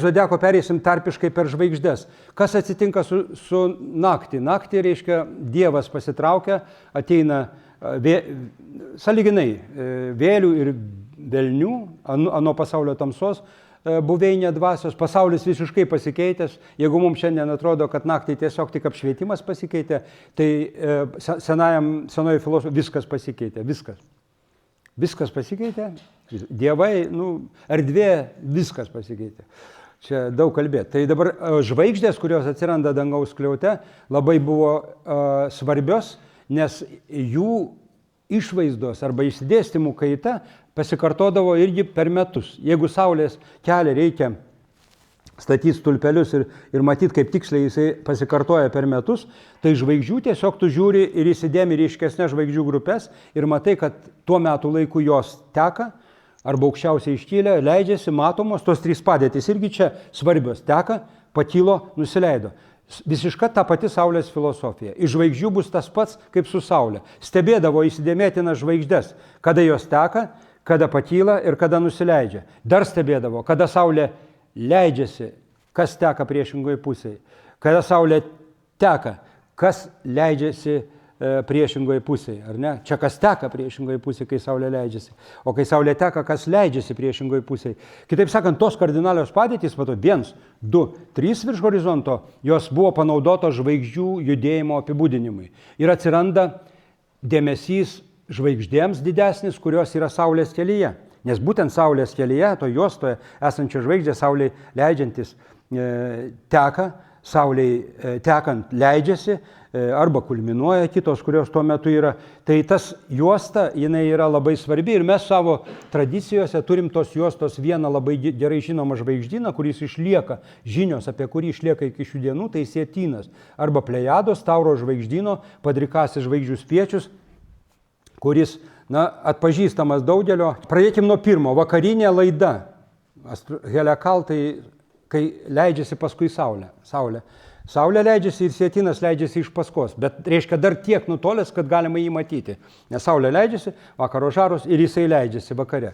Zodiako pereisim tarpiškai per žvaigždes. Kas atsitinka su naktį? Naktį reiškia Dievas pasitraukia, ateina sąlyginai vėlių ir velnių, ano pasaulio tamsos buveinė dvasios, pasaulis visiškai pasikeitęs. Jeigu mums šiandien atrodo, kad naktį tiesiog tik apšvietimas pasikeitė, tai senoji filosofija viskas pasikeitė, viskas. Viskas pasikeitė, dievai, erdvė, viskas pasikeitė. Čia daug kalbėti. Tai dabar žvaigždės, kurios atsiranda dangaus skliaute, labai buvo svarbios, nes jų išvaizdos arba išsidėstymų kaita pasikartodavo irgi per metus. Jeigu Saulės kelią reikia statyti stulpelius ir matyti, kaip tiksliai jisai pasikartoja per metus, tai žvaigždžių tiesiog tu žiūri ir įsidėmi ryškesnės žvaigždžių grupės ir matai, kad tuo metu laiku jos teka, arba aukščiausiai iškylę, leidžiasi, matomos, tos trys padėtys irgi čia svarbios. Teka, pakilo, nusileido. Visiška ta pati Saulės filosofija. Iš žvaigždžių bus tas pats, kaip su Saulė. Stebėdavo įsidėmėtinas žvaigždes, kada jos teka, kada pakyla ir kada nusileidžia. Dar stebėdavo, kada Saulė leidžiasi, kas teka priešingoje pusėje. Kada Saulė teka, kas leidžiasi priešingoje pusėje, ar ne? Čia kas teka priešingoje pusėje, kai Saulė leidžiasi. O kai Saulė teka, kas leidžiasi priešingoje pusėje. Kitaip sakant, tos kardinalios padėtys, 1, 2, 3 virš horizonto, jos buvo panaudotos žvaigždžių judėjimo apibūdinimui. Ir atsiranda dėmesys žvaigždėms didesnis, kurios yra Saulės kelyje. Nes būtent Saulės kelyje, to juostoje esančio žvaigždė, Saulei leidžiantis teka, Saulei tekant leidžiasi, arba kulminuoja kitos, kurios tuo metu yra. Tai tas juosta, jinai yra labai svarbi ir mes savo tradicijose turim tos juostos vieną labai gerai žinomą žvaigždyną, kuris išlieka, žinios apie kurį išlieka iki šių dienų, tai Sietynas. Arba Plejados, Tauro žvaigždyno, padrikasis žvaigždžių spiečius, kuris atpažįstamas daugelio. Pradėkim nuo pirmo, vakarinė laida. Helekal, tai kai leidžiasi paskui Saulė. Saulė leidžiasi ir Sietynas leidžiasi iš paskos, bet reiškia dar tiek nutolęs, kad galima jį matyti. Nes Saulė leidžiasi, vakaro žaros ir jisai leidžiasi vakare.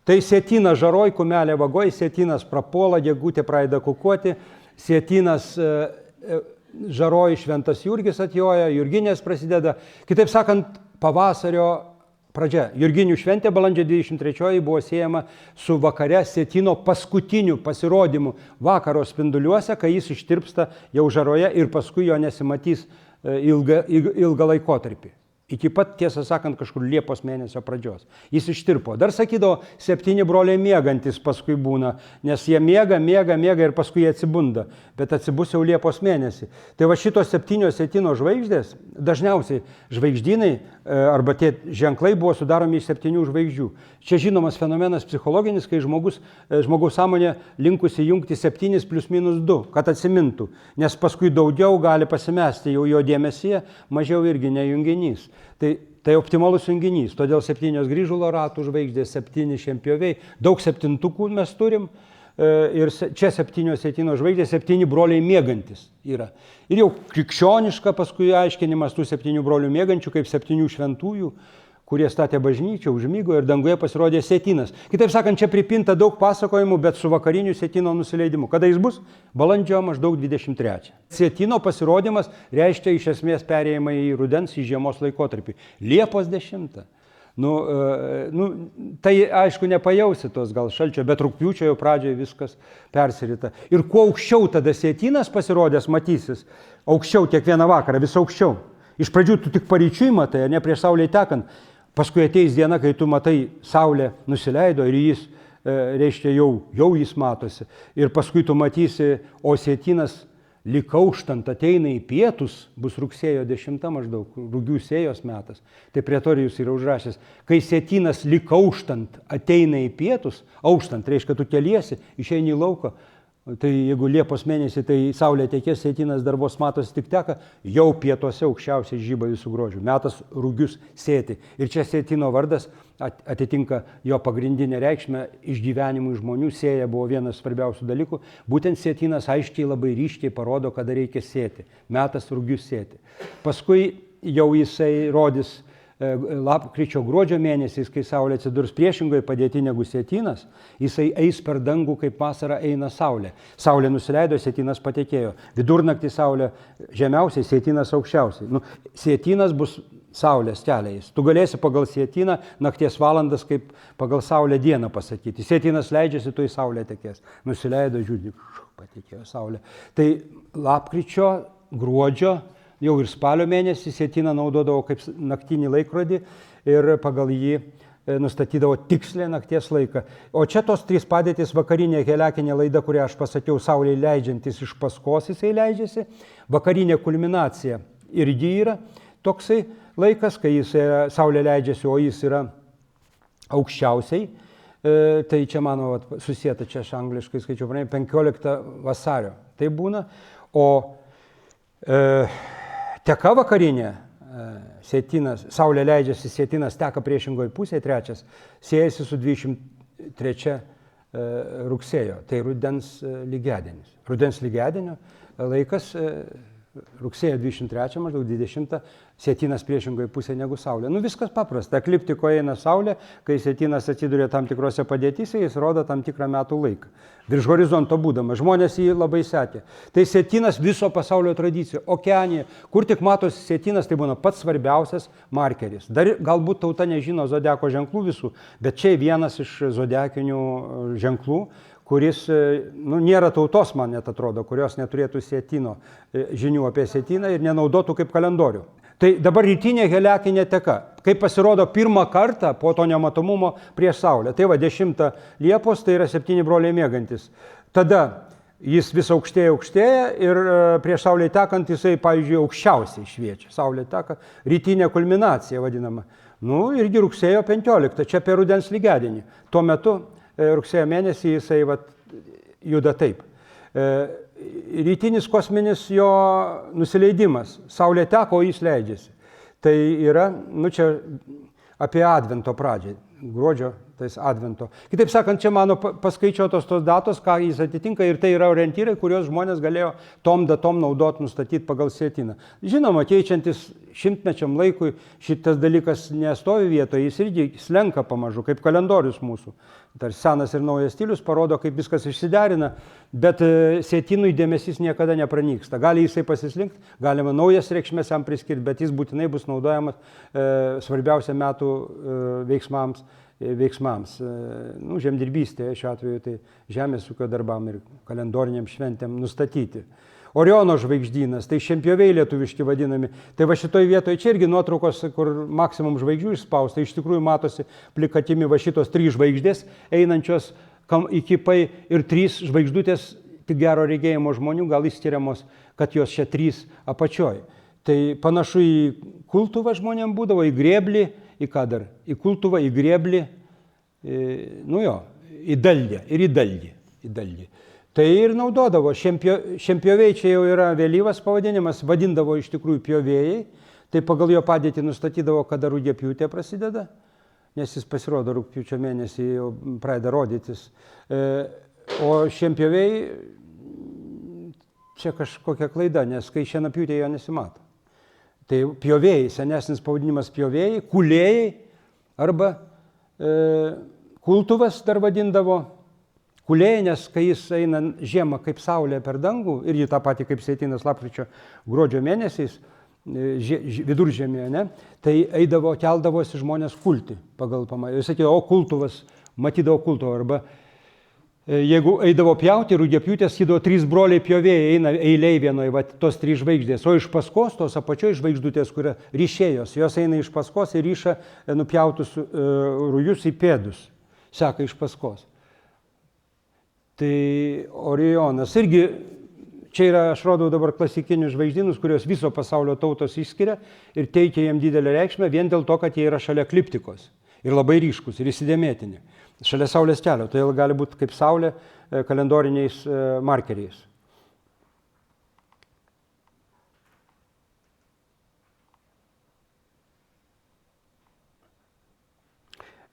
Tai Sietynas žaroj, kumelė vagoj, Sietynas prapuola, gegutė pradeda kukuoti, Sietynas žaroj, Šventas Jurgis atjoja, Jurginės prasideda. Kitaip sakant, pavasario pradžia. Jurginių šventė balandžio 23 buvo siejama su vakare Sietyno paskutiniu pasirodymu vakaro spinduliuose, kai jis ištirpsta jau žaroje ir paskui jo nesimatys ilgą laikotarpį. Iki pat, tiesą sakant, kažkur Liepos mėnesio pradžios. Jis ištirpo. Dar sakydavo, 7 broliai miegantis paskui būna, nes jie miega ir paskui jie atsibunda. Bet atsibus jau Liepos mėnesį. Tai va šitos 7 Sietyno žvaigždės, dažniausiai žvaigždynai arba tie ženklai buvo sudaromi iš 7 žvaigždžių. Čia žinomas fenomenas psichologinis, kai žmogaus sąmonė linkusi jungti 7 + -2, kad atsimintų. Nes paskui daugiau gali pasimesti jau jo dėmesyje, mažiau irgi nejunginys. Tai optimalus junginys. Todėl 7 grįžulo ratų žvaigždės, 7 šienpjoviai, daug septintukų mes turim. Ir čia 7 Sietyno žvaigždės, 7 broliai miegantis yra. Ir jau krikščioniška paskui aiškinimas tų 7 brolių miegančių, kaip 7 šventųjų, kurie statė bažnyčią, užmygo ir danguje pasirodė Sietynas. Kitaip sakant, čia pripinta daug pasakojimų, bet su vakariniu Sietyno nusileidimu. Kada jis bus? Balandžio maždaug 23. Sietyno pasirodymas reiškia iš esmės perėjimą į rudens, į žiemos laikotarpį. Liepos 10. Tai aišku nepajausi tos gal šalčio, bet rugpjūčio jau pradžioje viskas persirita. Ir kuo aukščiau tada Sietynas pasirodęs matysis, aukščiau kiekvieną vakarą, vis aukščiau. Iš pradžių tu tik paryčiui matai, ne prieš Saulei tekant. Paskui ateis diena, kai tu matai, Saulė nusileido ir jis, reiškia, jau jis matosi. Ir paskui tu matysi, o Sietynas lyg auštant ateina į pietus, bus rugsėjo 10 maždaug, rugių sėjos metas. Tai Pretorijus yra užrašęs, kai Sietynas lyg auštant ateina į pietus, auštant, reiškia, tu keliesi, išeini į lauką. Tai jeigu Liepos mėnesį, tai Saulė tekės, Sietynas dar vos matosi tik teka, jau pietuose aukščiausiai žyba visų grožių. Metas rugius sėti. Ir čia Sietyno vardas atitinka jo pagrindinę reikšmę išgyvenimui žmonių. Sėja buvo vienas svarbiausių dalykų. Būtent Sietynas aiškiai labai ryškiai parodo, kada reikia sėti. Metas rugius sėti. Paskui jau jisai rodys lapkričio gruodžio mėnesiais, kai Saulė atsidurs priešingoje padėti negu Sietynas, jisai eis per dangų, kaip vasarą eina Saulė. Saulė nusileido, Sietynas patekėjo. Vidurnaktį Saulė žemiausiai, Sietynas aukščiausiai. Sietynas bus Saulės keliais. Tu galėsi pagal Sietyną nakties valandas, kaip pagal Saulę dieną pasakyti. Sietynas leidžiasi, tu į Saulę tekės. Nusileido, žiūrėk, patekėjo Saulė. Tai lapkričio, gruodžio, jau ir spalio mėnesį Sietyną naudodavo kaip naktinį laikrodį ir pagal jį nustatydavo tikslę nakties laiką. O čia tos trys padėtys, vakarinė heliakinė laida, kurią aš pasakiau, Saulė leidžiantis iš paskos jisai leidžiasi, vakarinė kulminacija irgi yra toksai laikas, kai Saulė leidžiasi, o jis yra aukščiausiai. Tai čia mano susieta, čia aš angliškai skaičiau, 15 vasario. Tai būna. O teka vakarinė, Saulė leidžiasi, Sietynas teka priešingoje pusėje, trečias, siejasi su 23 rugsėjo, tai rudens lygiadienis. Rudens lygiadienio laikas rugsėjo 23, maždaug 20, Sietynas priešingoje pusėje negu Saulė. Viskas paprasta. Ekliptikoje eina Saulė, kai Sietynas atsiduria tam tikrose padėtyse, jis rodo tam tikrą metų laiką. Virš horizonto būdamas. Žmonės jį labai sekė. Tai Sietynas viso pasaulio tradicija. Okeanija, kur tik matosi Sietynas, tai būna pats svarbiausias markeris. Dar galbūt tauta nežino zodiako ženklų visų, bet čia vienas iš zodiakinių ženklų, kuris, nėra tautos, man net atrodo, kurios neturėtų Sietyno žinių apie Sietyną ir nenaudotų kaip kalendorių. Tai dabar rytinė heliakinė teka, kaip pasirodo pirmą kartą po to nematomumo prieš Saulę. Tai va 10 Liepos, tai yra 7 broliai miegantis. Tada jis vis aukštėja ir prieš Saulę tekant jisai, pavyzdžiui, aukščiausiai šviečia. Saulė teka, rytinė kulminacija vadinama. Irgi rugsėjo 15, čia per rudens lygiadienį. Tuo metu rugsėjo mėnesį jisai juda taip. Rytinis kosminis jo nusileidimas. Saulė teka, o jis leidžiasi. Tai yra, čia apie Advento pradžią, gruodžio, tais Advento. Kitaip sakant, čia mano paskaičiuotos tos datos, ką jis atitinka ir tai yra orientyrai, kuriuos žmonės galėjo tom datom naudoti, nustatyti pagal Sietyną. Žinoma, keičiantis šimtmečiam laikui šitas dalykas nestovi vietoje, jis irgi slenka pamažu, kaip kalendorius mūsų. Tarsi senas ir naujas stilius parodo, kaip viskas išsiderina, bet Sietynui dėmesys niekada nepranyksta. Gali jisai pasislinkti, galima naujas reikšmės jam priskirti, bet jis būtinai bus naudojamas svarbiausia metų veiksmams, žemdirbystėje šiuo atveju, tai žemės ūkio darbam ir kalendoriniam šventėm nustatyti. Oriono žvaigždynas, tai šienpjoviai lietuviški vadinami. Tai va šitoj vietoje čia irgi nuotraukos, kur maksimum žvaigždžių išspausta, iš tikrųjų matosi plikatimi va šitos 3 žvaigždės einančios įkipai ir 3 žvaigždutės, tik gero regėjimo žmonių, gal išskiriamos, kad jos čia 3 apačioj. Tai panašu į kultuvą žmonėm būdavo, į grėblį, į ką dar? Į kultuvą, į grėblį, į dalgę ir į dalgį. Tai ir naudodavo. Šienpjoviai čia jau yra vėlyvas pavadinimas, vadindavo iš tikrųjų pjovėjai, tai pagal jo padėtį nustatydavo, kada rugiapjūtė prasideda, nes jis pasirodo rugpjūčio mėnesį jau pradeda rodytis. O šienpjoviai čia kažkokia klaida, nes kai šienapjūtė jo nesimato. Tai pjovėjai, senesnis pavadinimas pjovėjai, kulėjai arba kultuvas dar vadindavo. Kulėjai, nes kai jis eina žiemą kaip Saulė per dangų, irgi tą patį kaip Sietynas lapkričio gruodžio mėnesiais, viduržemėje, ne, tai keldavosi žmonės kulti pagal pamatymą. Jis sakė, o kultuvas, matydavo kultuvą, arba jeigu eidavo pjauti, rugiapjūtės skydavo 3 broliai pjovėjai, eina eiliai vienoje, tos 3 žvaigždės, o iš paskos, tos apačioj žvaigždutės, kuria ryšėjos, jos eina iš paskos ir ryša nupjautus rujus į pėdus, seka iš paskos. Tai Orionas irgi, čia yra, aš rodau dabar klasikinius žvaigždynus, kurios viso pasaulio tautos išskiria ir teikia jiem didelę reikšmę vien dėl to, kad jie yra šalia ekliptikos ir labai ryškus ir įsidėmėtini. Šalia Saulės kelio, tai gali būti kaip Saulė kalendoriniais markeriais.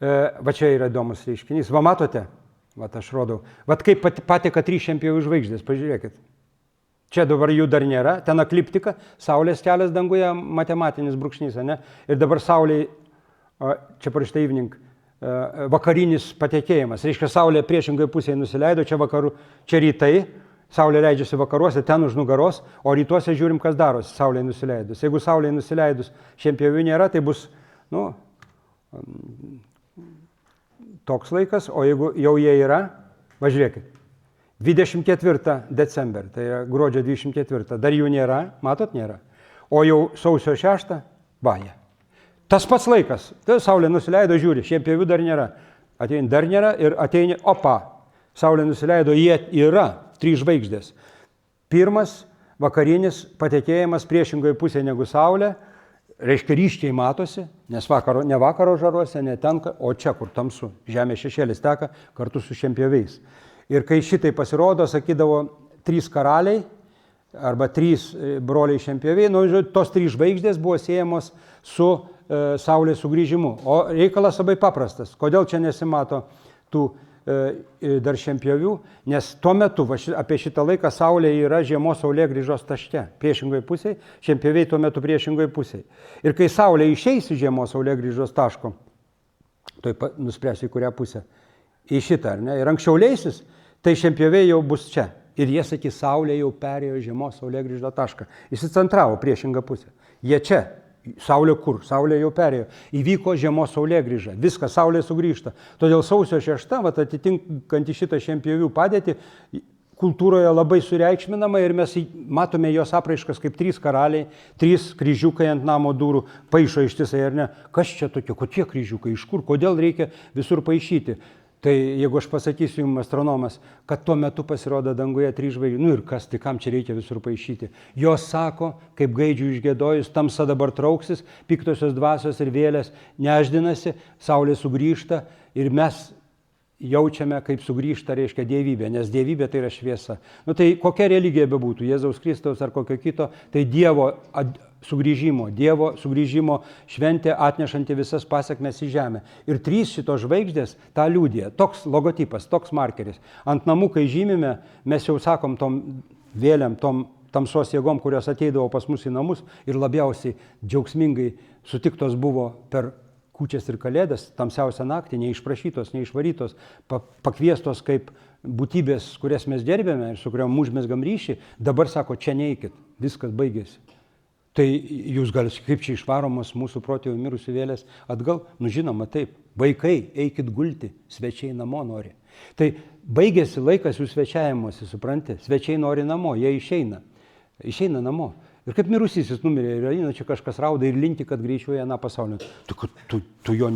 Va čia yra įdomus reiškinys. Va matote? Vat aš rodau. Vat kaip pateka 3 šienpjovių žvaigždės, pažiūrėkit. Čia dabar jų dar nėra, ten ekliptika, Saulės kelias danguje, matematinis brūkšnys, ne? Ir dabar Saulė, čia parašyta evening, vakarinis patekėjimas. Reiškia, Saulė priešingai pusėje nusileido, čia rytai, Saulė leidžiasi vakaruose, ten už nugaros, o rytuose žiūrim, kas darosi Saulė nusileidus. Jeigu Saulė nusileidus šienpjovių nėra, tai bus, toks laikas, o jeigu jau jie yra, važiuokit. 24 december, tai yra gruodžio 24, dar jų nėra, matot, nėra. O jau sausio 6, vaja. Tas pats laikas, tai Saulė nusileido, žiūri, šienpjovių dar nėra. Ateini, dar nėra ir ateini, opa, Saulė nusileido, jie yra, 3 žvaigždės. Pirmas, vakarinis patekėjimas priešingoje pusėje negu Saulė, reiškia ryškiai matosi, nes ne vakaro žaruose, ne ten, o čia, kur tamsu, žemės šešėlis teka kartu su šienpjoviais. Ir kai šitai pasirodo, sakydavo 3 karaliai arba 3 broliai šienpjoviai, tos 3 žvaigždės buvo siejamos su Saulės sugrįžimu. O reikalas labai paprastas. Kodėl čia nesimato tų dar šienpjovių? Nes tuo metu, apie šitą laiką, Saulė yra žiemos saulėgrįžos taške, priešingoje pusėje, šienpjoviai tuo metu priešingoje pusėje. Ir kai Saulė išeis į žiemos saulėgrįžos taško, tai nuspręsiu į kurią pusę. Į šitą, ar ne? Ir anksčiau leisis, tai šienpjoviai jau bus čia. Ir jie sakys, Saulė jau perėjo žiemos saulėgrįžo tašką. Įsicentravo priešingą pusę. Jie čia. Saulė kur? Saulė jau perėjo. Įvyko žiemos saulėgrįža. Viskas, Saulė sugrįžta. Todėl sausio 6, atitinkanti šitą šienpjovių padėtį, kultūroje labai sureikšminama ir mes matome jos apraiškas kaip 3 karaliai, 3 kryžiukai ant namo durų, paišo ištisai, ar ne? Kas čia tokie, kokie kryžiukai, iš kur, kodėl reikia visur paišyti? Tai jeigu aš pasakysiu jums, astronomas, kad tuo metu pasirodo danguje 3 žvaigždės, ir kas, tai kam čia reikia visur paišyti? Jos sako, kaip gaidžių išgiedojus, tamsa dabar trauksis, piktosios dvasios ir vėlės neždinasi, Saulė sugrįžta ir mes jaučiame, kaip sugrįžta, reiškia, dievybė, nes dievybė tai yra šviesa. Tai kokia religija bebūtų, Jėzaus Kristaus ar kokio kito, tai Dievo sugrįžimo šventė atnešanti visas pasekmes į žemę. Ir 3 šitos žvaigždės tą liudija. Toks logotipas, toks markeris. Ant namų, kai žymime, mes jau sakom tom vėliam, tom tamsos jėgom, kurios ateidavo pas mus į namus ir labiausiai džiaugsmingai sutiktos buvo per kūčias ir kalėdas, tamsiausią naktį, neišprašytos, neišvarytos, pakviestos kaip būtybės, kurias mes gerbėme ir su kuriuom užmezgam ryšį, dabar sako, čia neikit, viskas baigėsi. Tai jūs galite, kaip čia išvaromos mūsų protėvių mirusių vėlės atgal? Žinoma, taip. Vaikai, eikit gulti, svečiai namo nori. Tai baigėsi laikas jų svečiavimuose, supranti? Svečiai nori namo, jie išeina namo. Ir kaip mirusysis numirė, ir eina čia kažkas rauda ir linki, kad greičiau į aną pasaulį. Tu jo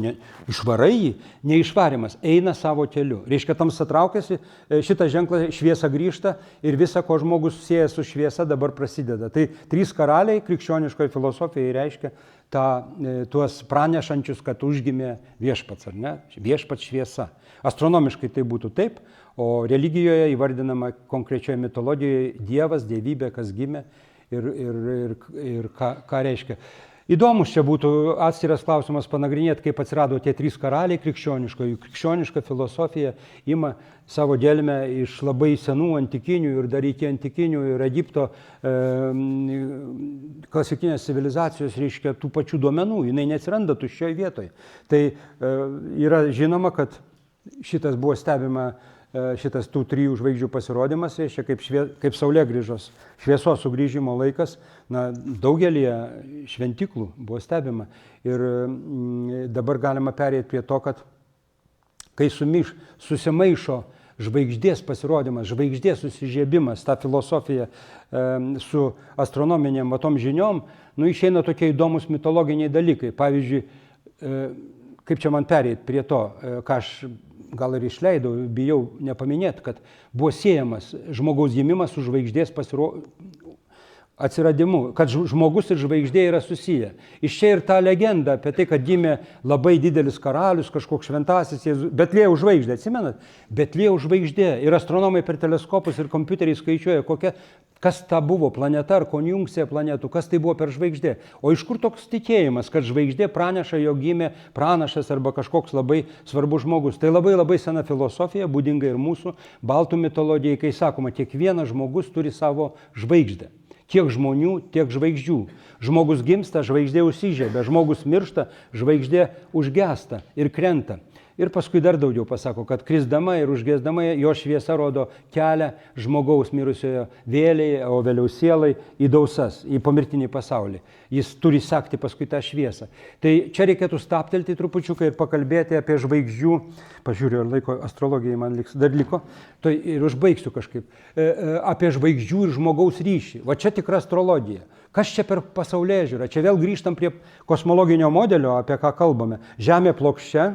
išvarai jį, neišvarimas, eina savo keliu. Reiškia, tamsa traukiasi, šitą ženklą šviesa grįžta ir visa, ko žmogus sieja su šviesa, dabar prasideda. Tai 3 karaliai krikščioniškoje filosofijoje reiškia tuos pranešančius, kad užgimė viešpats, ar ne? Viešpats šviesa. Astronomiškai tai būtų taip, o religijoje įvardinama konkrečioje mitologijoje Dievas, dievybė, kas gimė. Ir ką reiškia. Įdomus čia būtų atskiras klausimas panagrinėti, kaip atsirado tie 3 karaliai krikščioniškoji. Krikščioniška filosofija ima savo gelmę iš labai senų antikinių ir dar iki antikinių ir Egipto klasikinės civilizacijos, reiškia, tų pačių duomenų. Jinai neatsiranda tuščioje vietoje. Tai yra žinoma, kad šitas buvo stebima, šitas tų 3 žvaigždžių pasirodymas, reiškia, kaip saulėgrįžos šviesos sugrįžimo laikas, daugelį šventiklų buvo stebima. Ir dabar galima perėti prie to, kad kai susimaišo žvaigždės pasirodymas, žvaigždės susižiebimas, ta filosofija su astronominėm tom žiniom, išeina tokie įdomus mitologiniai dalykai. Pavyzdžiui, kaip čia man perėti prie to, ką aš gal ir išleidau, bijau nepaminėti, kad buvo siejamas žmogaus gimimas su žvaigždės atsiradimu, kad žmogus ir žvaigždė yra susiję. Iš čia ir ta legenda apie tai, kad gimė labai didelis karalius, kažkoks šventasis Jėzus, Betliejaus žvaigždė, atsimenat? Betliejaus žvaigždė ir astronomai per teleskopus ir kompiuteriai skaičiuoja, kas ta buvo planeta ar konjunkcija planetų, kas tai buvo per žvaigždė. O iš kur toks tikėjimas, kad žvaigždė praneša, jog gimė pranašas arba kažkoks labai svarbus žmogus. Tai labai labai sena filosofija, būdinga ir mūsų baltų mitologijai, kai sakoma, kiekvienas žmogus turi savo žvaigždę. Tiek žmonių, tiek žvaigždžių. Žmogus gimsta, žvaigždė užsižiebia, žmogus miršta, žvaigždė užgesta ir krenta. Ir paskui dar daugiau pasako, kad krisdama ir užgesdama jo šviesa rodo kelią žmogaus mirusiojo vėlei, o vėliau sielai į dausas, į pomirtinį pasaulį. Jis turi sekti paskui tą šviesą. Tai čia reikėtų stabtelti trupučiuką ir pakalbėti apie žvaigždžių, pažiūrėjau, ar laiko astrologijai man dar liko, tai ir užbaigsiu kažkaip, apie žvaigždžių ir žmogaus ryšį. Va čia tikra astrologija. Kas čia per pasaulėžiūrą? Čia vėl grįžtam prie kosmologinio modelio, apie ką kalbame. Žemė plokščia,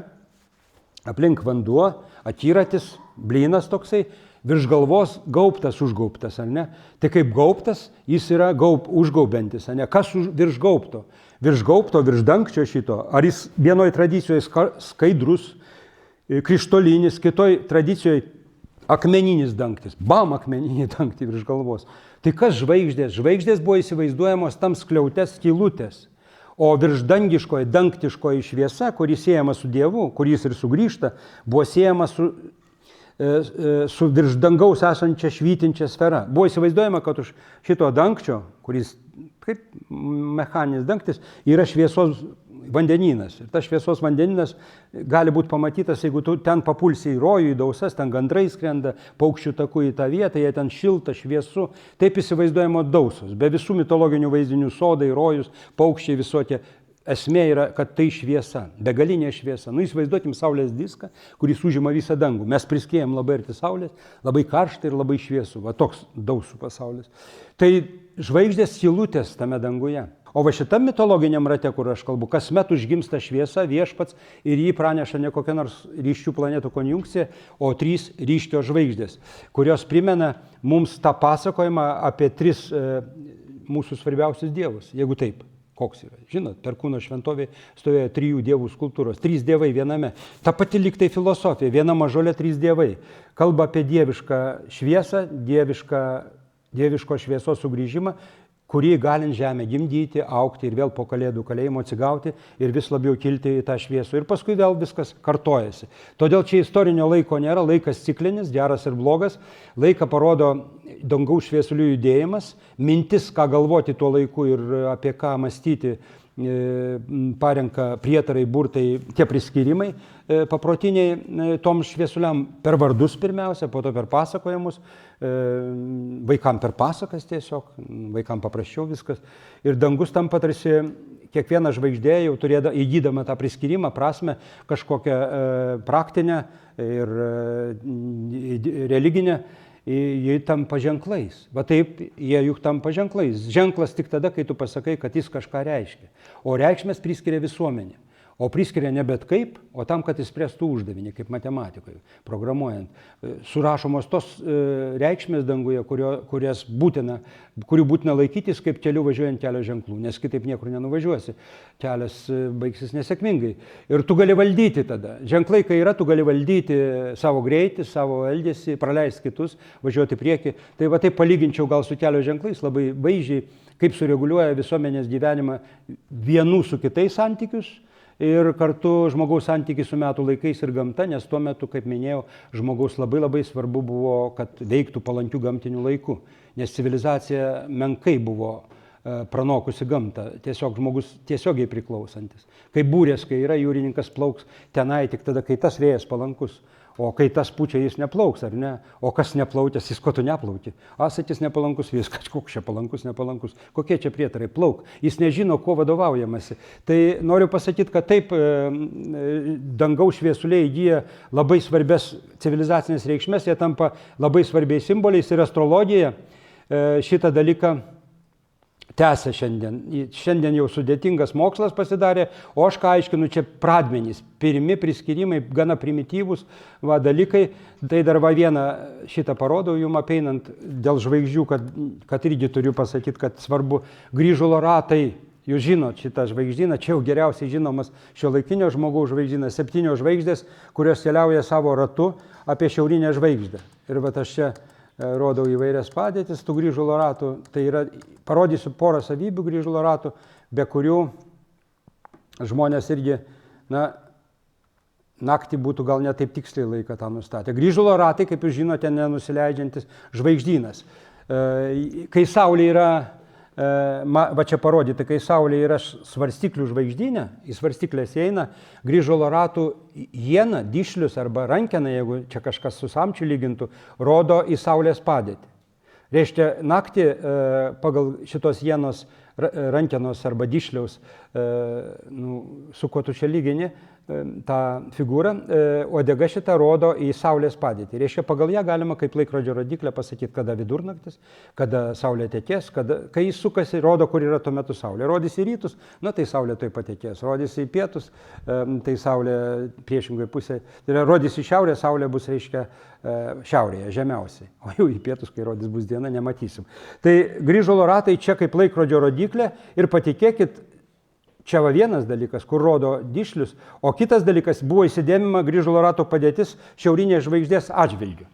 aplink vanduo, akiratis, blynas toksai, virš galvos gaubtas, užgaubtas, ar ne? Tai kaip gaubtas, jis yra užgaubiantis, ar ne? Kas virš gaubto? Virš gaubto, virš dangčio šito, ar jis vienoje tradicijoje skaidrus, krištolinis, kitoje tradicijoje akmeninis dangtis, akmeninį dangtį virš galvos. Tai kas žvaigždės? Žvaigždės buvo įsivaizduojamos tam skliautės skylutės. O virš dangiškoji, dangtiškoji šviesa, kuri siejama su Dievu, kuris ir sugrįžta, buvo siejama su virš dangaus esančia švytinčia sfera. Buvo įsivaizduojama, kad už šito dangčio, kuris kaip mechaninis dangtis, yra šviesos vandenynas. Ir tas šviesos vandeninas gali būti pamatytas, jeigu tu ten papulsi į rojų, į dausas, ten gandrai skrenda, paukščių takų į tą vietą, jie ten šilta, šviesu. Taip įsivaizduojama dausos. Be visų mitologinių vaizdinių sodai, rojus, paukščiai visokie. Esmė yra, kad tai šviesa, begalinė šviesa. Nu, įsivaizduokim Saulės diską, kuris užima visą dangų. Mes priskėjom labai arti Saulės, labai karšta ir labai šviesu. Va toks dausų pasaulis. Tai žvaigždės skylutės tame danguje. O va šitam mitologiniam rate, kur aš kalbu, kasmet užgimsta šviesa viešpats ir jį praneša ne kokia nors ryškių planetų konjunkcija, o 3 ryškios žvaigždės, kurios primena mums tą pasakojimą apie 3 mūsų svarbiausius dievus, jeigu taip. Koks yra? Žinot, Perkūno šventovėje stovėjo 3 dievų skulptūros, 3 dievai viename. Ta pati liktai filosofija, viena mažolė 3 dievai. Kalba apie dievišką šviesą, dieviško šviesos sugrįžimą, kurį galint žemę gimdyti, augti ir vėl po kalėdų kalėjimo atsigauti ir vis labiau kilti į tą šviesų. Ir paskui vėl viskas kartojasi. Todėl čia istorinio laiko nėra, laikas ciklinis, geras ir blogas. Laiką parodo dangaus šviesulių judėjimas, mintis, ką galvoti tuo laiku ir apie ką mąstyti, parenka prietarai, burtai, tie priskyrimai paprotiniai tom šviesuliam per vardus pirmiausia, po to per pasakojimus, vaikam per pasakas tiesiog, vaikam paprasčiau viskas. Ir dangus tampa tarsi kiekviena žvaigždė jau įgydama tą priskyrimą, prasme, kažkokią praktinę ir religinę, jie tampa ženklais. Va taip, jie juk tampa ženklais. Ženklas tik tada, kai tu pasakai, kad jis kažką reiškia. O reikšmės priskiria visuomenė. O priskiria ne bet kaip, o tam, kad jis spręstų uždavinį, kaip matematikoje, programuojant. Surašomos tos reikšmės danguje, kurių būtina laikytis kaip keliu važiuojant kelio ženklų, nes kitaip niekur nenuvažiuosi. Kelias baigsis nesėkmingai. Ir tu gali valdyti tada. Ženklai, kai yra, tu gali valdyti savo greitį, savo elgesį, praleisti kitus, važiuoti prieki. Tai va taip palyginčiau gal su kelio ženklais labai vaizdžiai, kaip sureguliuoja visuomenės gyvenimą vienų su kitais santykius. Ir kartu žmogaus santykis su metų laikais ir gamta, nes tuo metu, kaip minėjau, žmogaus labai svarbu buvo, kad veiktų palankių gamtinių laikų, nes civilizacija menkai buvo pranokusi gamtą, tiesiog žmogus tiesiogiai priklausantis. Kai būrės, kai yra jūrininkas plauks tenai tik tada, kai tas vėjas palankus, o kai tas pučia, jis neplauks, ar ne? O kas neplautęs, jis ko tu neplauki? Asatis nepalankus, viskas, koks čia palankus, nepalankus, kokie čia prietarai, plauk. Jis nežino, kuo vadovaujamasi. Tai noriu pasakyti, kad taip dangaus šviesuliai įgyja labai svarbias civilizacinės reikšmės, jie tampa labai svarbiais simboliais ir astrologija šitą dalyką tęsia šiandien. Šiandien jau sudėtingas mokslas pasidarė, o aš ką aiškinu, čia pradmenys, pirmi priskyrimai, gana primityvūs dalykai. Tai dar vieną šitą parodau jums apeinant dėl žvaigždžių, kad irgi turiu pasakyti, kad svarbu grįžulo ratai. Jūs žinot šitą žvaigždyną, čia jau geriausiai žinomas šiuolaikinio žmogaus žvaigždynas, 7 žvaigždės, kurios keliauja savo ratu apie šiaurinę žvaigždę. Ir aš čia rodau įvairias padėtis tų grįžulo ratų. Tai yra, parodysiu porą savybių grįžulo ratų, be kurių žmonės irgi, naktį būtų gal ne taip tiksliai laiką tą nustatę. Grįžulo ratai, kaip jūs žinote, nenusileidžiantis žvaigždynas. Kai Saulė yra, va čia parodyti, kai Saulė yra svarstyklių žvaigždynė, į svarstyklės įeina, grįžulo ratų iena, dišlius arba rankena, jeigu čia kažkas su samčiu lygintų, rodo į Saulės padėtį. Reiškia, naktį pagal šitos ienos rankenos arba dišliaus, su kuo tu čia lygini, tą figūrą, uodega šitą rodo į Saulės padėtį. Reiškia, pagal ją galima kaip laikrodžio rodiklę pasakyti, kada vidurnaktis, kada Saulė tekės, kai jis sukasi, rodo, kur yra tuo metu Saulė. Rodys į rytus, tai Saulė tuoj pat tekės. Rodys į pietus, tai Saulė priešingai pusėje. Tai yra, rodys į šiaurę, Saulė bus, reiškia, šiaurėje, žemiausiai. O jau į pietus, kai rodys bus diena, nematysim. Tai grįžulo ratai čia kaip laikrodžio rodiklė ir patikėkit, čia va vienas dalykas, kur rodo dišlius, o kitas dalykas buvo įsidėmima grįžulo rato padėtis šiaurinės žvaigždės atžvilgiu.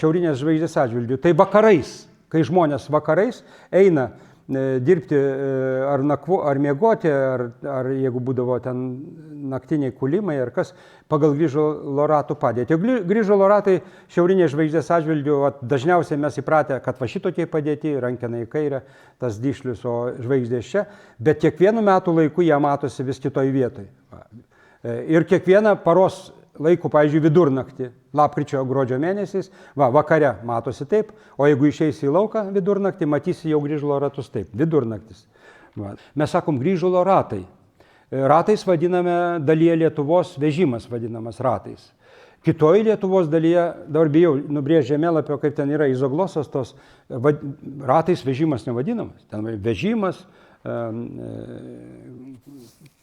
Šiaurinės žvaigždės atžvilgiu. Tai vakarais, kai žmonės vakarais eina dirbti ar miegoti, ar jeigu būdavo ten naktiniai kulimai, ar kas, pagal grįžulo ratų padėtį. Grįžulo ratai šiaurinės žvaigždės atžvilgiu, dažniausiai mes įpratę, kad va šitokie padėti, rankena į kairę, tas dišlius, o žvaigždės čia, bet kiekvienu metų laiku jie matosi vis kitoj vietoj. Ir kiekvieną paros laikų, pavyzdžiui, vidurnaktį, lapkričio, gruodžio mėnesiais, vakare matosi taip, o jeigu išeisi į lauką vidurnaktį, matysi jau grįžulo ratus taip, vidurnaktis. Mes sakom grįžulo ratai. Ratais vadiname dalyje Lietuvos vežimas vadinamas ratais. Kitoje Lietuvos dalyje, dabar bijau nubrėžti žemėlapio, kaip ten yra izoglosos, tos ratais vežimas nevadinamas. Ten vežimas,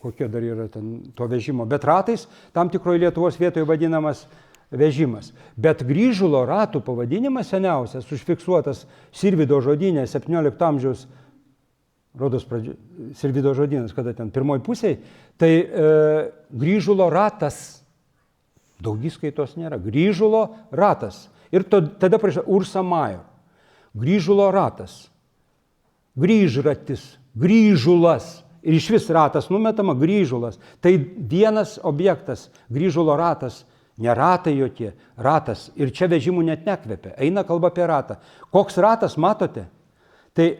kokie dar yra ten to vežimo, bet ratais tam tikroje Lietuvos vietoje vadinamas vežimas. Bet grįžulo ratų pavadinimas seniausias, užfiksuotas Sirvydo žodyne 17 amžiaus, rodos pradžio, Sirvydo žodynas, kada ten pirmoji pusėje, tai grįžulo ratas, daugiskaitos nėra, grįžulo ratas. Ir tada prašau, Ursa Major, grįžulo ratas, grįžratis, grįžulas. Ir iš vis ratas numetama, grįžulas. Tai vienas objektas, grįžulo ratas, ne ratai jokie, ratas. Ir čia vežimų net nekvepia. Eina kalba apie ratą. Koks ratas, matote? Tai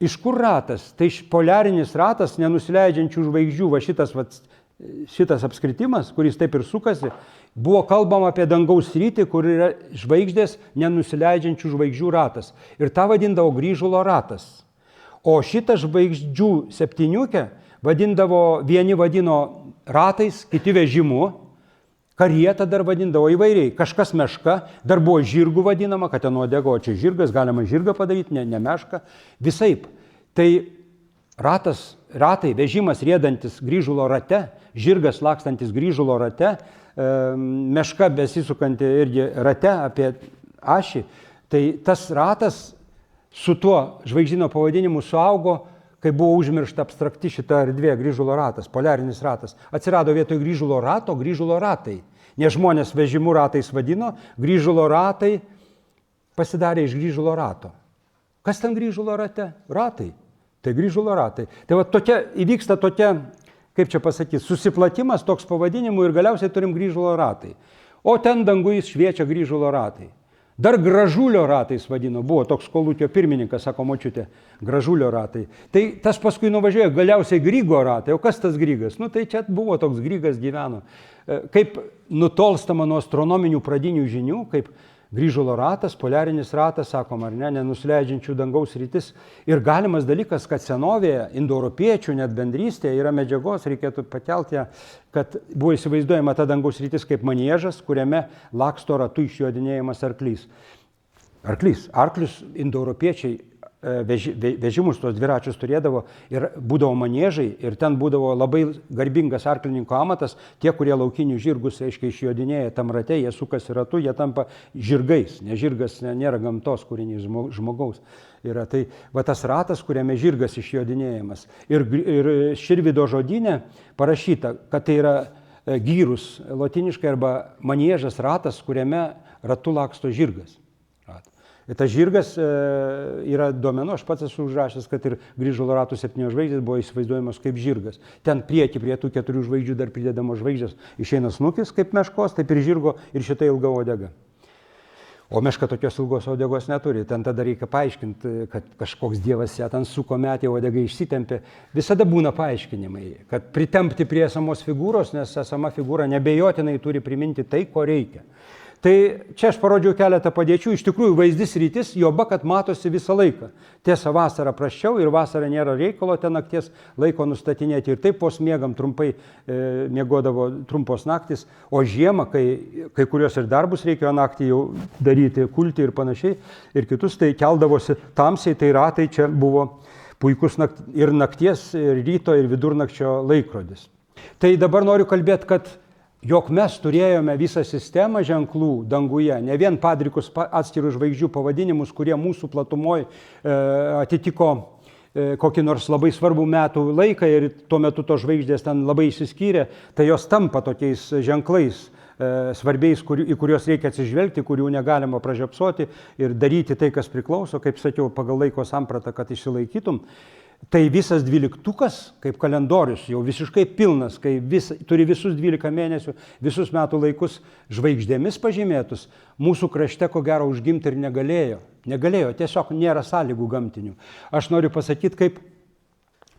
iš kur ratas? Tai iš poliarinis ratas, nenusileidžiančių žvaigždžių, va šitas apskritimas, kuris taip ir sukasi, buvo kalbama apie dangaus sritį, kur yra žvaigždės nenusileidžiančių žvaigždžių ratas. Ir tą vadindavo grįžulo ratas. O šitą žvaigždžių septyniukę vieni vadino ratais, kiti vežimu, karietą dar vadindavo įvairiai. Kažkas meška, dar buvo žirgų vadinama, kad ten uodega, o čia žirgas, galima žirgą padaryti, ne mešką, visaip. Tai ratai, vežimas riedantis grįžulo rate, žirgas lakstantis grįžulo rate, meška besisukanti irgi rate apie ašį, tai tas ratas su tuo žvaigždyno pavadinimu suaugo, kai buvo užmiršta abstrakti šita erdvė, grįžulo ratas, poliarinis ratas. Atsirado vietoj grįžulo rato, grįžulo ratai. Ne žmonės vežimų ratais vadino, grįžulo ratai pasidarė iš grįžulo rato. Kas ten grįžulo rate? Ratai. Tai grįžulo ratai. Tai va įvyksta tokia, kaip čia pasakyti, susiplatimas toks pavadinimų ir galiausiai turim grįžulo ratai. O ten danguje šviečia grįžulo ratai. Dar Gražulio ratais vadino, buvo toks kolūkio pirmininkas, sako močiutė, Gražulio ratai. Tai tas paskui nuvažiuoja galiausiai Grygo ratai. O kas tas Grygas? Tai čia buvo toks Grygas gyveno. Kaip nutolstama nuo astronominių pradinių žinių, kaip grįžulo ratas, poliarinis ratas, sakom, ar ne, nenusileidžiančių dangaus rytis. Ir galimas dalykas, kad senovėje, indoeuropiečių net bendrystėje yra medžiagos, reikėtų pakelti ją, kad buvo įsivaizduojama ta dangaus rytis kaip maniežas, kuriame laksto ratu išjodinėjimas arklys. Arklius indoeuropiečiai vežimus, tos dviračius turėdavo ir būdavo maniežai ir ten būdavo labai garbingas arklininko amatas, tie, kurie laukinių žirgus, aiškiai, išjodinėja tam rate, jie sukasi ratu, jie tampa žirgais, nes žirgas nėra gamtos kūrinys žmogaus. Tai va tas ratas, kuriame žirgas išjodinėjamas. Ir Širvydo žodyne parašyta, kad tai yra gyrus lotiniškai arba maniežas ratas, kuriame ratu laksto žirgas. Ir tas žirgas yra duomenų, aš pats esu užrašęs, kad ir Grįžulo ratų 7 žvaigždės buvo įsivaizduojamos kaip žirgas. Ten prieki prie tų 4 žvaigždžių dar pridedamos žvaigždės išeina snukis kaip meškos, taip ir žirgo ir šita ilga uodega. O meška tokios ilgos uodegos neturi. Ten tada reikia paaiškinti, kad kažkoks dievas ją ten suko metė, uodega išsitempė. Visada būna paaiškinimai, kad pritempti prie esamos figūros, nes esama figūra nebejotinai turi priminti tai, ko reikia. Tai čia aš parodžiau keletą padėčių, iš tikrųjų vaizdis rytis, joba, kad matosi visą laiką. Tiesa, vasara prasčiau ir vasara nėra reikalo ten nakties laiko nustatinėti. Ir taip vos miegam trumpai, miegodavo trumpos naktis, o žiemą, kai kurios ir darbus reikėjo naktį jau daryti, kulti ir panašiai, ir kitus, tai keldavosi tamsiai, tai ratai čia buvo puikus ir nakties, ir ryto, ir vidurnakčio laikrodis. Tai dabar noriu kalbėti, kad jog mes turėjome visą sistemą ženklų danguje, ne vien padrikus atskirų žvaigždžių pavadinimus, kurie mūsų platumoje atitiko kokį nors labai svarbų metų laiką ir tuo metu tos žvaigždės ten labai išsiskyrė, tai jos tampa tokiais ženklais svarbiais, į kuriuos reikia atsižvelgti, kurių negalima pražiopsoti ir daryti tai, kas priklauso, kaip sakiau, pagal laiko sampratą, kad išsilaikytum. Tai visas 12-ukas, kaip kalendorius, jau visiškai pilnas, kai turi visus 12 mėnesių, visus metų laikus žvaigždėmis pažymėtus, mūsų krašte ko gero užgimti ir negalėjo. Negalėjo, tiesiog nėra sąlygų gamtinių. Aš noriu pasakyti, kaip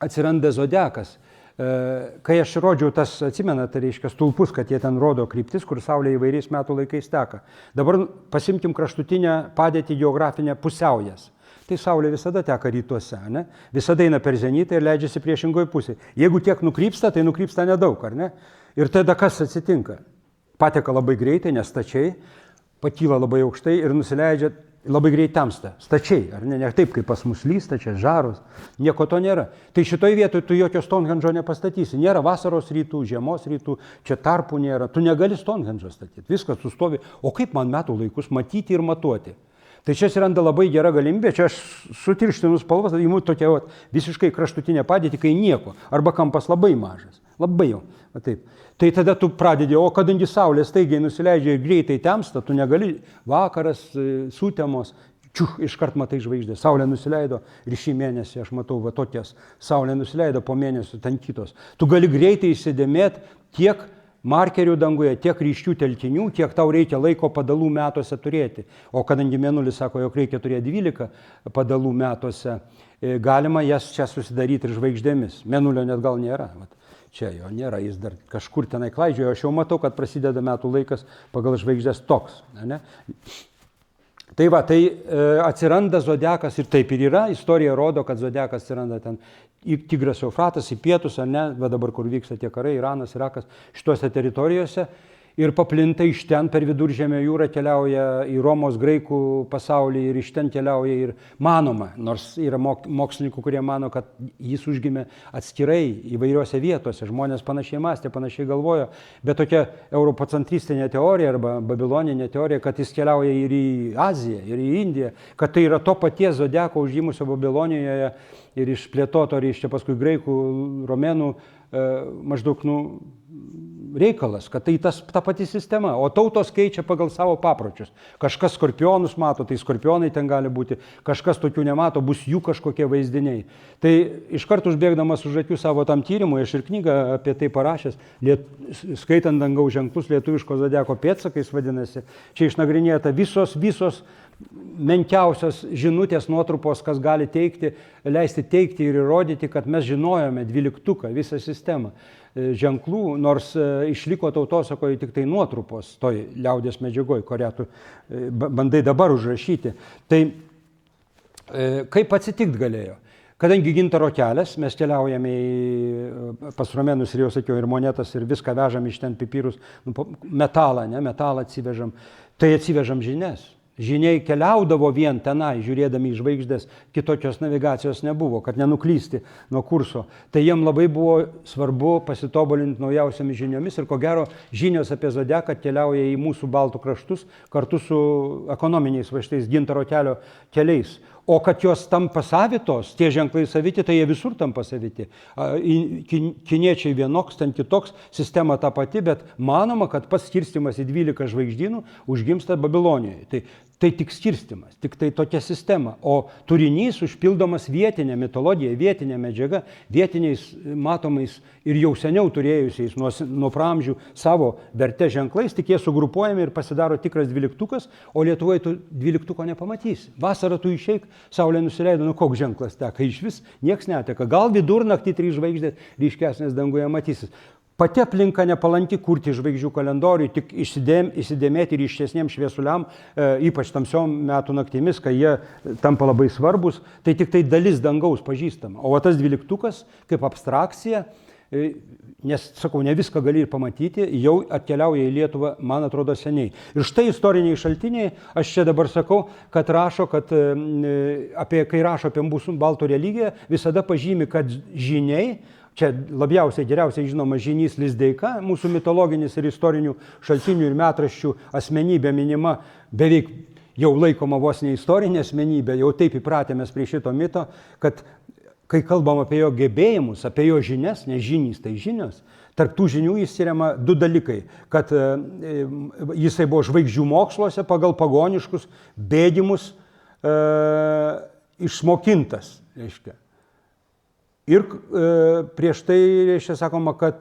atsiranda zodiakas. Kai aš rodžiau tas, atsimenat, tai reiškia stulpus, kad jie ten rodo kryptis, kur Saulė įvairiais metų laikais teka. Dabar pasimkim kraštutinę padėtį geografinę pusiaujas. Tai Saulė visada teka rytuose, ne? Visada eina per zenitą ir leidžiasi priešingoje pusėje. Jeigu tiek nukrypsta, tai nukrypsta nedaug, ar ne? Ir tada kas atsitinka? Pateka labai greitai, nes stačiai, pakyla labai aukštai ir nusileidžia labai greit tamsta. Stačiai, ar ne? Ne taip, kaip pas mus lysta, čia žaros, nieko to nėra. Tai šitoj vietoj tu jokio Stonehendžo nepastatysi. Nėra vasaros rytų, žiemos rytų, čia tarpų nėra. Tu negali Stonehendžo statyti. Viskas sustovi. O kaip man metų laikus matyti ir matuoti? Tai čia atsiranda labai gera galimybė, čia aš sutirštinu spalvas, įimu tokia visiškai kraštutinė padėtį, kai nieko, arba kampas labai mažas, labai jau, taip. Tai tada tu pradedi, o kadangi Saulė staigiai nusileidžia ir greitai temsta, tu negali vakaras, sutemos, iškart matai žvaigždės. Saulė nusileido ir šį mėnesį aš matau va tokias, Saulė nusileido po mėnesio ten kitos. Tu gali greitai įsidėmėti tiek markerių danguje, tiek ryškių telkinių, kiek tau reikia laiko padalų metuose turėti. O kadangi Mėnulis sako, jog reikia turėti 12 padalų metuose, galima jas čia susidaryti ir žvaigždėmis. Mėnulio net gal nėra. Čia jo nėra, jis dar kažkur tenai klaidžioja. Aš jau matau, kad prasideda metų laikas pagal žvaigždės toks. Ne? Tai va, tai atsiranda zodiakas ir taip ir yra. Istorija rodo, kad zodiakas atsiranda ten į Tigras Eufratas, į pietus, ar ne, va dabar, kur vyksta tie karai, Iranas, Irakas, šituose teritorijose. Ir paplinta iš ten per Viduržemio jūrą, keliauja į Romos graikų pasaulį ir iš ten keliauja ir manoma, nors yra mokslininkų, kurie mano, kad jis užgimė atskirai įvairiose vietose, žmonės panašiai mąstė, panašiai galvojo, bet tokia europocentristinė teorija arba babiloninė teorija, kad jis keliauja ir į Aziją, ir į Indiją, kad tai yra to paties zodiako užgimusio Babilonijoje ir išplėtoto, reiškia paskui graikų, romėnų maždaug, reikalas, kad tai ta pati sistema, o tautos keičia pagal savo papročius. Kažkas skorpionus mato, tai skorpionai ten gali būti, kažkas tokių nemato, bus jų kažkokie vaizdiniai. Tai iškart užbėgdamas už akių savo tam tyrimui, aš ir knygą apie tai parašęs, skaitant dangaus ženklus lietuviško zodiako pėdsakais vadinasi, čia išnagrinėta visos menkiausios žinutės, nuotrupos, kas gali teikti, leisti teikti ir įrodyti, kad mes žinojome 12-uką, visą sistemą ženklų, nors išliko tautosakoje tik tai nuotrupos toj liaudės medžiagoj, kurią tu bandai dabar užrašyti. Tai kaip atsitikt galėjo? Kadangi gintaro kelias, mes keliaujame pas romėnus ir jau sakiau, ir monetas, ir viską vežam iš ten pipirus, metalą, ne, metalą atsivežam, tai atsivežam žinias. Žyniai keliaudavo vien tenai, žiūrėdami į žvaigždės, kitokios navigacijos nebuvo, kad nenuklysti nuo kurso. Tai jiem labai buvo svarbu pasitobulinti naujausiamis žiniomis ir ko gero žinios apie zodiaką keliauja į mūsų baltų kraštus kartu su ekonominiais va šitais gintaro kelio keliais. O kad jos tampa savitos, tie ženklai saviti, tai jie visur tampa saviti. Kiniečiai vienoks, ten kitoks, sistema ta pati, bet manoma, kad pats skirstimas į 12 žvaigždynų užgimsta Babilonijoje. Tai tik skirstimas, tik tai tokia sistema. O turinys užpildomas vietinė mitologija, vietinė medžiaga, vietiniais matomais ir jau seniau turėjusiais nuo praamžių savo verte ženklais, tik jie sugrupuojami ir pasidaro tikras 12-ukas, o Lietuvoje tu 12-uko nepamatysi. Vasarą tu išeik, saulė nusileido, koks ženklas teka, iš vis nieks neteka. Gal vidurnaktį 3 žvaigždės ryškesnės danguje matysis. Pati aplinka nepalanki kurti žvaigždžių kalendorių, tik įsidėmėti ryškesniems šviesuliam, ypač tamsiom metų naktimis, kai jie tampa labai svarbus, tai tik tai dalis dangaus pažįstama. O tas 12-ukas kaip abstrakcija, nes, sakau, ne viską gali ir pamatyti, jau atkeliauja į Lietuvą, man atrodo, seniai. Ir štai istoriniai šaltiniai, aš čia dabar sakau, kad rašo, kai rašo apie mūsų baltų religiją, visada pažymi, kad žyniai, čia labiausiai geriausiai žinoma Žynys Lizdeika, mūsų mitologinis ir istorinių šaltinių ir metraščių asmenybė minima, beveik jau laikoma vos ne istorinė asmenybė, jau taip įpratėmės prie šito mito, kad kai kalbam apie jo gebėjimus, apie jo žinias, nes žynys tai žinios, tarp tų žinių išskiriama 2 dalykai, kad jisai buvo žvaigždžių moksluose pagal pagoniškus bėgimus išmokintas, reiškia. Ir prieš tai, reiškia, sakoma, kad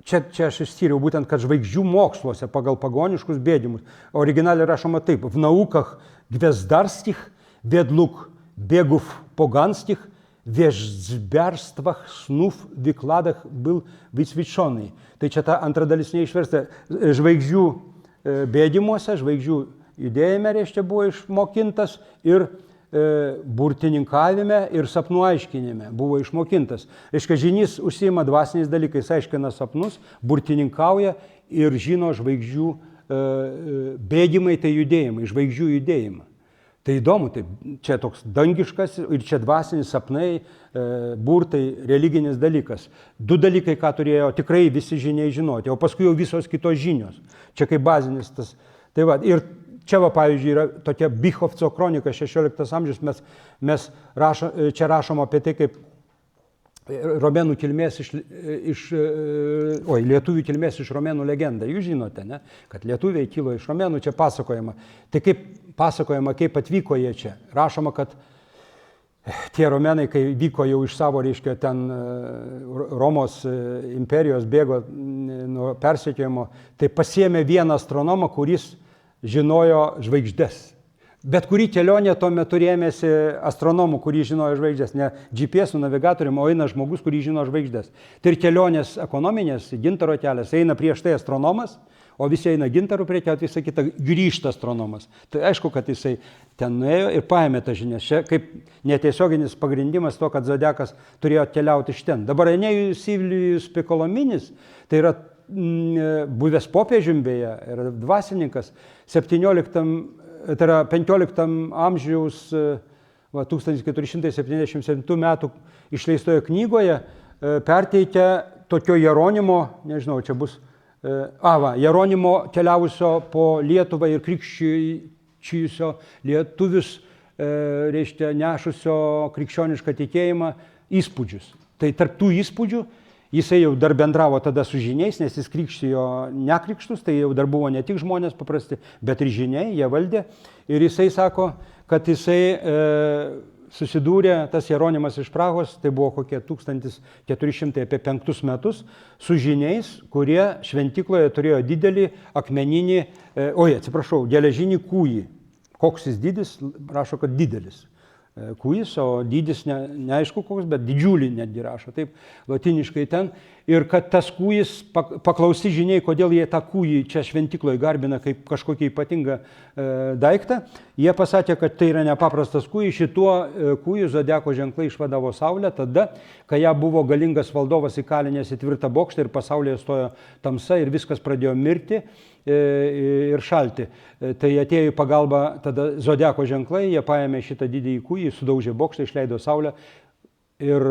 čia aš išskyriau būtent, kad žvaigždžių moksluose pagal pagoniškus bėgimus. Originaliai rašoma taip: v naukach gviazdarskich, vedluk bėguf poganskich, viežzberstvach snuf vykladach byl vysvičionai. Tai čia ta antra dalis neišversta. Žvaigždžių bėgimuose, žvaigždžių judėjime, reiškia, buvo išmokintas ir burtininkavime ir sapnų aiškinime buvo išmokintas. Reiškia, Žynys užsiima dvasiniais dalykais, aiškina sapnus, burtininkauja ir žino žvaigždžių bėgimai, tai judėjimai, žvaigždžių judėjimą. Tai įdomu, tai čia toks dangiškas ir čia dvasinis sapnai, burtai, religinis dalykas. 2 dalykai, ką turėjo tikrai visi žyniai žinoti, o paskui jau visos kitos žinios. Čia kaip bazinis tas. Tai va, ir čia, va, pavyzdžiui, yra tokia Bychovco kronika, 16 amžius, čia rašoma apie tai, kaip romėnų kilmės lietuvių kilmės iš romėnų legenda. Jūs žinote, ne? Kad lietuviai kilo iš romėnų, čia pasakojama. Tai kaip pasakojama, kaip atvyko jie čia. Rašoma, kad tie romėnai, kai vyko jau iš savo, reiškia, ten Romos imperijos bėgo nuo persekiojimo, tai pasiėmė vieną astronomą, kuris žinojo žvaigždės. Bet kurį kelionę tuo metu rėmėsi astronomų, kurį žinojo žvaigždės, ne GPS navigatorium, o eina žmogus, kurį žino žvaigždės. Tai ir kelionės ekonominės, gintaro kelias, eina prieš tai astronomas, o visi eina gintarų prekiauti, visą kitą grįžta astronomas. Tai aišku, kad jisai ten nuėjo ir paėmė tą žinias. Čia kaip netiesioginis pagrindimas to, kad zodiakas turėjo atkeliauti iš ten. Dabar Enėjus Silvijus Pikolominis, tai yra buvęs popiežium beje, yra dvasininkas, 15 amžiaus 1477 metų išleistoje knygoje perteikia tokio Jeronimo, nežinau, čia bus, Jeronimo keliavusio po Lietuvą ir krikščiujusio lietuvius, reiškia, nešusio krikščionišką tikėjimą įspūdžius. Tai tarp tų įspūdžių jisai jau dar bendravo tada su žyniais, nes jis krikštijo nekrikštus, tai jau dar buvo ne tik žmonės paprasti, bet ir žyniai, jie valdė. Ir jisai sako, kad jisai susidūrė, tas Jeronimas iš Prahos, tai buvo kokie 1405 metus, su žyniais, kurie šventykloje turėjo didelį akmeninį, geležinį kūjį. Koks jis dydis, rašo, kad didelis kūjis, o dydis neaišku koks, bet didžiulį netgi rašo, taip, latiniškai ten. Ir kad tas kūjis, paklausti žyniai, kodėl jie tą kūjį čia šventykloje garbina kaip kažkokį ypatingą daiktą, jie pasakė, kad tai yra nepaprastas kūjis, šituo kūjų zodiako ženklai išvadavo saulę tada, kai ją buvo galingas valdovas įkalinęs į tvirtą bokštą ir pasaulyje stojo tamsa ir viskas pradėjo mirti. ir šaltį. Tai atėjo į pagalbą tada zodiako ženklai, jie paėmė šitą didįjį kūjį, sudaužė bokštą, išleido saulę ir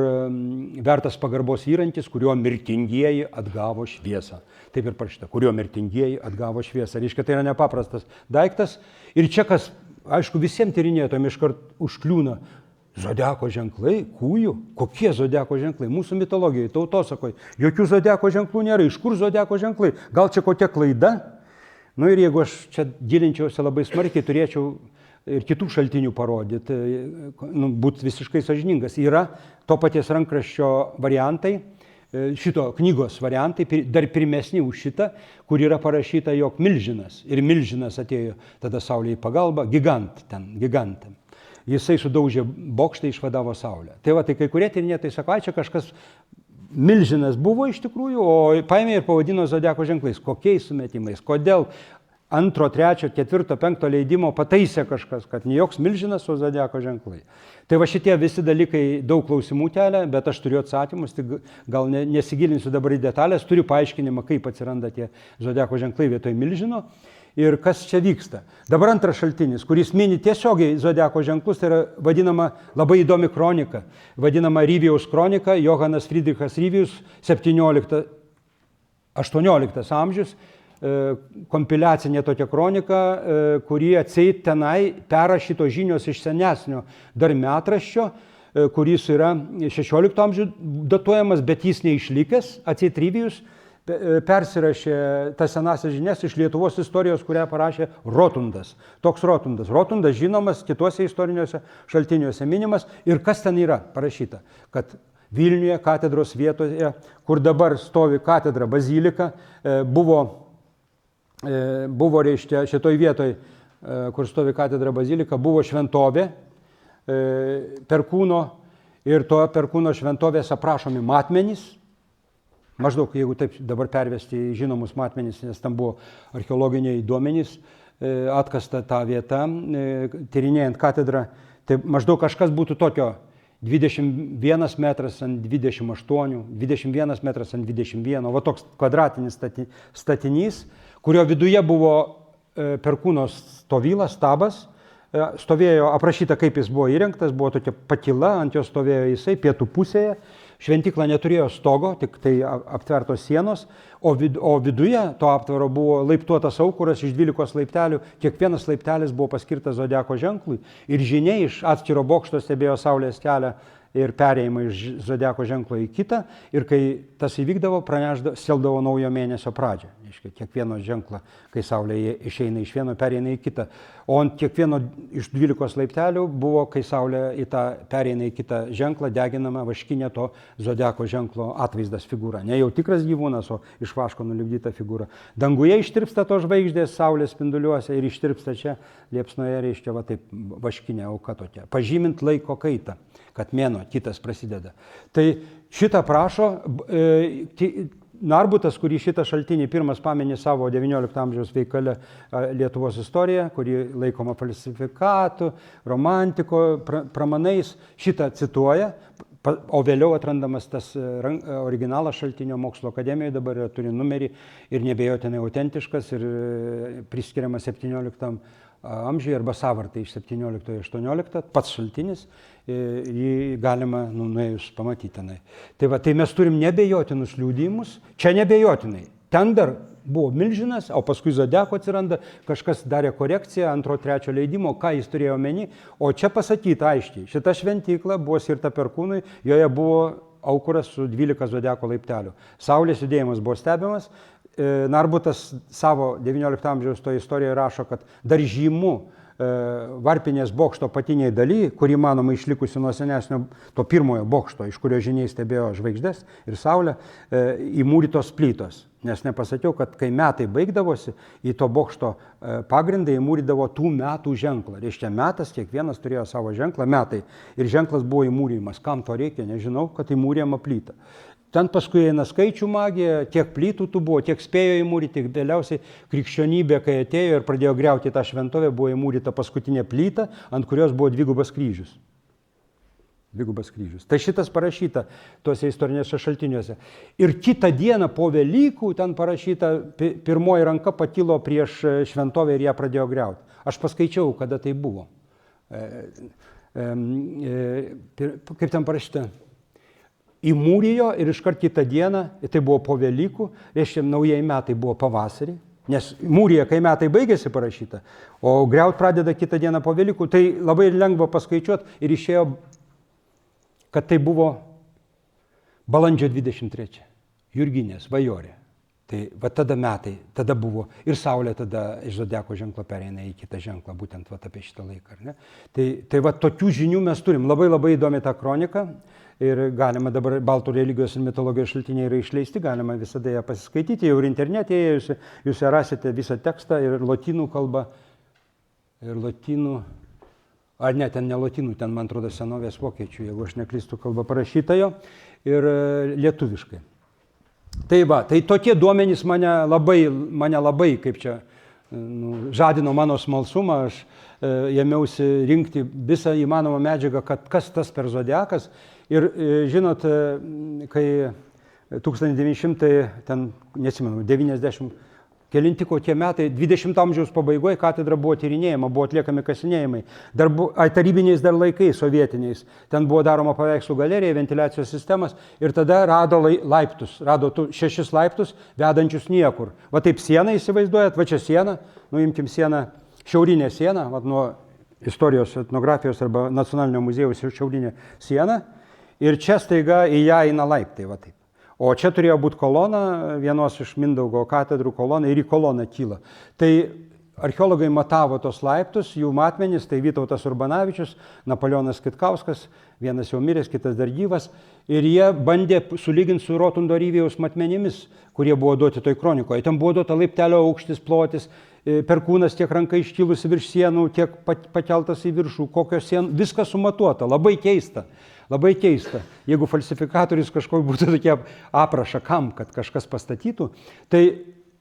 vertas pagarbos įrankis, kuriuo mirtingieji atgavo šviesą. Taip ir parašyta, kuriuo mirtingieji atgavo šviesą. Reiškia, tai yra nepaprastas daiktas. Ir čia kas, aišku, visiems tyrinėtojams iškart užkliūna. Zodiako ženklai, kūjų? Kokie zodiako ženklai? Mūsų mitologijoje, tautosakoje. Jokių zodiako ženklų nėra. Iš kur zodiako ženklai? Gal čia kokia klaida? Nu ir jeigu aš čia gilinčiausi labai smarkiai, turėčiau ir kitų šaltinių parodyti, būti visiškai sąžiningas. Yra to paties rankraščio variantai, šito knygos variantai, dar pirmesni už šitą, kur yra parašyta, jog milžinas. Ir milžinas atėjo tada Saulė į pagalbą, gigantam. Jisai sudaužė bokštą, išvadavo Saulę. Tai va, tai kai kurie tyrinėtojai sako, čia kažkas milžinas buvo iš tikrųjų, o paėmė ir pavadino zodiako ženklais. Kokiais sumetimais? Kodėl? 2, 3, 4, 5 leidimo pataisė kažkas, kad ne joks milžinas, o zodiako ženklai. Tai va šitie visi dalykai daug klausimų kelia, bet aš turiu atsakymus, tai gal nesigilinsiu dabar į detalės, turiu paaiškinimą, kaip atsiranda tie zodiako ženklai vietoj milžino ir kas čia vyksta. Dabar antras šaltinis, kuris mini tiesiogiai zodiako ženklus, tai yra vadinama labai įdomi kronika, vadinama Ryvijaus kronika, Johanas Friedrichas Ryvijus, 17-18 amžius, kompiliacinė tokia kronika, kuri atseit tenai perrašyto žinios iš senesnio dar metraščio, kuris yra 16 amžių datuojamas, bet jis neišlikęs, atseit Ryvijus persirašė tas senasias žinias iš Lietuvos istorijos, kurią parašė Rotundas. Toks Rotundas. Rotundas žinomas kituose istoriniuose šaltiniuose minimas. Ir kas ten yra parašyta? Kad Vilniuje katedros vietoje, kur dabar stovi katedra bazilika, buvo reiškia, šitoj vietoj, kur stovi katedra bazilika, buvo šventovė Perkūno ir to Perkūno šventovės aprašomi matmenys. Maždaug, jeigu taip dabar pervesti į žinomus matmenys, nes tam buvo archeologiniai duomenys, atkasta ta vieta, tyrinėjant katedrą, tai maždaug kažkas būtų tokio 21 metras ant 28, 21 metras ant 21, va toks kvadratinis statinys, kurio viduje buvo Perkūno stovylas, stabas, stovėjo aprašyta, kaip jis buvo įrengtas, buvo tokia pakyla, ant jo stovėjo jisai pietų pusėje, šventykla neturėjo stogo, tik tai aptvertos sienos, o viduje to aptvaro buvo laiptuotas aukuras iš 12 laiptelių, kiekvienas laiptelis buvo paskirtas zodiako ženklui ir žiniai iš atskiro bokšto stebėjo Saulės kelią ir perėjimą iš zodiako ženklo į kitą, ir kai tas įvykdavo, skelbdavo naujo mėnesio pradžią. Reiškia, kiekvieno ženklą, kai Saulė išeina iš vieno, pereina į kitą. O ant kiekvieno iš 12 laiptelių buvo, kai Saulė pereina į kitą ženklą, deginama vaškinė to zodiako ženklo atvaizdas figūra. Ne jau tikras gyvūnas, o iš vaško nulipdyta figūra. Danguje ištirpsta to žvaigždės Saulės spinduliuose ir ištirpsta čia liepsnoje, reiškia, va taip vaškinė auka tokia. Pažymint laiko kaitą, kad mėnuo kitas prasideda. Tai šitą prašo Narbutas, kurį šitą šaltinį pirmas pamini savo 19 amžiaus veikale Lietuvos istorija, kuri laikoma falsifikatų, romantiko, pramanais, šitą cituoja, o vėliau atrandamas tas originalas šaltinio Mokslo akademijoje, dabar turi numerį ir nebejotinai autentiškas ir priskiriamas 17 amžiuje arba sąvartai iš 17-18, pats šaltinis, jį galima nuėjus pamatyti tenai. Tai va, tai mes turim nebejotinus liudijimus, čia nebejotinai. Ten dar buvo milžinas, o paskui zodiako atsiranda, kažkas darė korekciją 2-3 leidimo, ką jis turėjo omeny, o čia pasakyta aiškiai, šita šventykla buvo skirta Perkūnui, joje buvo aukuras su 12 zodiako laiptelių. Saulės judėjimas buvo stebimas. Narbutas savo 19 amžiaus to istorijoje rašo, kad dar žymu varpinės bokšto patiniai daly, kuri manoma išlikusi nuo senesnio to pirmojo bokšto, iš kurio žiniai stebėjo žvaigždės ir Saulę, įmūrytos plytos. Nes nepasakiau, kad kai metai baigdavosi, į to bokšto pagrindą įmūrydavo tų metų ženklą. Reiškia, metas, kiekvienas turėjo savo ženklą, metai. Ir ženklas buvo įmūrymas. Kam to reikia, nežinau, kad įmūrėjama plyta. Ten paskui eina skaičių magija, tiek plytų tų buvo, tiek spėjo įmūryti, tik vėliausiai krikščionybė, kai atėjo ir pradėjo griauti tą šventovę, buvo įmūryta paskutinė plyta, ant kurios buvo 2 kryžius. Dvigubas kryžius. Tai šitas parašyta tuose istorinėse šaltiniuose. Ir kitą dieną po Velykų ten parašyta, pirmoji ranka pakilo prieš šventovę ir ją pradėjo griauti. Aš paskaičiau, kada tai buvo. Kaip ten parašyta? Įmūrijo ir iškart kitą dieną, tai buvo po Velykų, reiškia, naujieji metai buvo pavasarį, nes mūrija, kai metai baigėsi parašyta, o griaut pradeda kitą dieną po Velykų, tai labai lengva paskaičiuoti ir išėjo, kad tai buvo balandžio 23, Jurginės, Bajorė. Tai va tada metai, tada buvo ir Saulė tada iš zodiako ženklo pereina į kitą ženklą, būtent va apie šitą laiką. Ar ne? Tai va tokių žinių mes turim, labai įdomi ta kronika ir galima dabar baltų religijos ir mitologijos šaltiniai yra išleisti, galima visada ją pasiskaityti, jau ir internete jūs rasite visą tekstą ir lotynų kalbą, ir lotynų, ar ne, ten ne lotynų, ten man atrodo senovės vokiečių, jeigu aš neklystu kalba parašyta jo, ir lietuviškai. Tai va, tai tokie duomenys mane labai, kaip čia, žadino mano smalsumą, aš ėmiausi rinkti visą įmanomą medžiagą, kad kas tas per zodiakas. Ir žinot, kai 1900, ten, neatsimenu, 90, kelinti kokie metai, 20 amžiaus pabaigoje katedra buvo tyrinėjama, buvo atliekami kasinėjimai. Tarybiniais dar laikais, sovietiniais. Ten buvo daroma paveikslų galerija, ventiliacijos sistemas ir tada rado laiptus, rado 6 laiptus, vedančius niekur. Va taip sieną įsivaizduojat, va čia siena, nuimkim sieną, šiaurinė siena, va nuo istorijos, etnografijos arba nacionalinio muziejaus šiaurinė siena ir čia staiga į ją eina laiptai, va taip. O čia turėjo būti kolona, vienos iš Mindaugo katedrų kolona ir į koloną kyla. Tai archeologai matavo tos laiptus, jų matmenys, tai Vytautas Urbanavičius, Napoleonas Kitkauskas, vienas jau miręs, kitas dar gyvas, ir jie bandė sulyginti su Rotundo Ryvėjaus matmenimis, kurie buvo duoti toj kronikoje. Ten buvo duota laiptelio aukštis, plotis, perkūnas tiek ranka iškilusi virš sienų, tiek pakeltas į viršų, kokios sienos, viskas sumatuota, labai keista. Labai keista, jeigu falsifikatorius kažkokį būtų tokia aprašą, kam, kad kažkas pastatytų, tai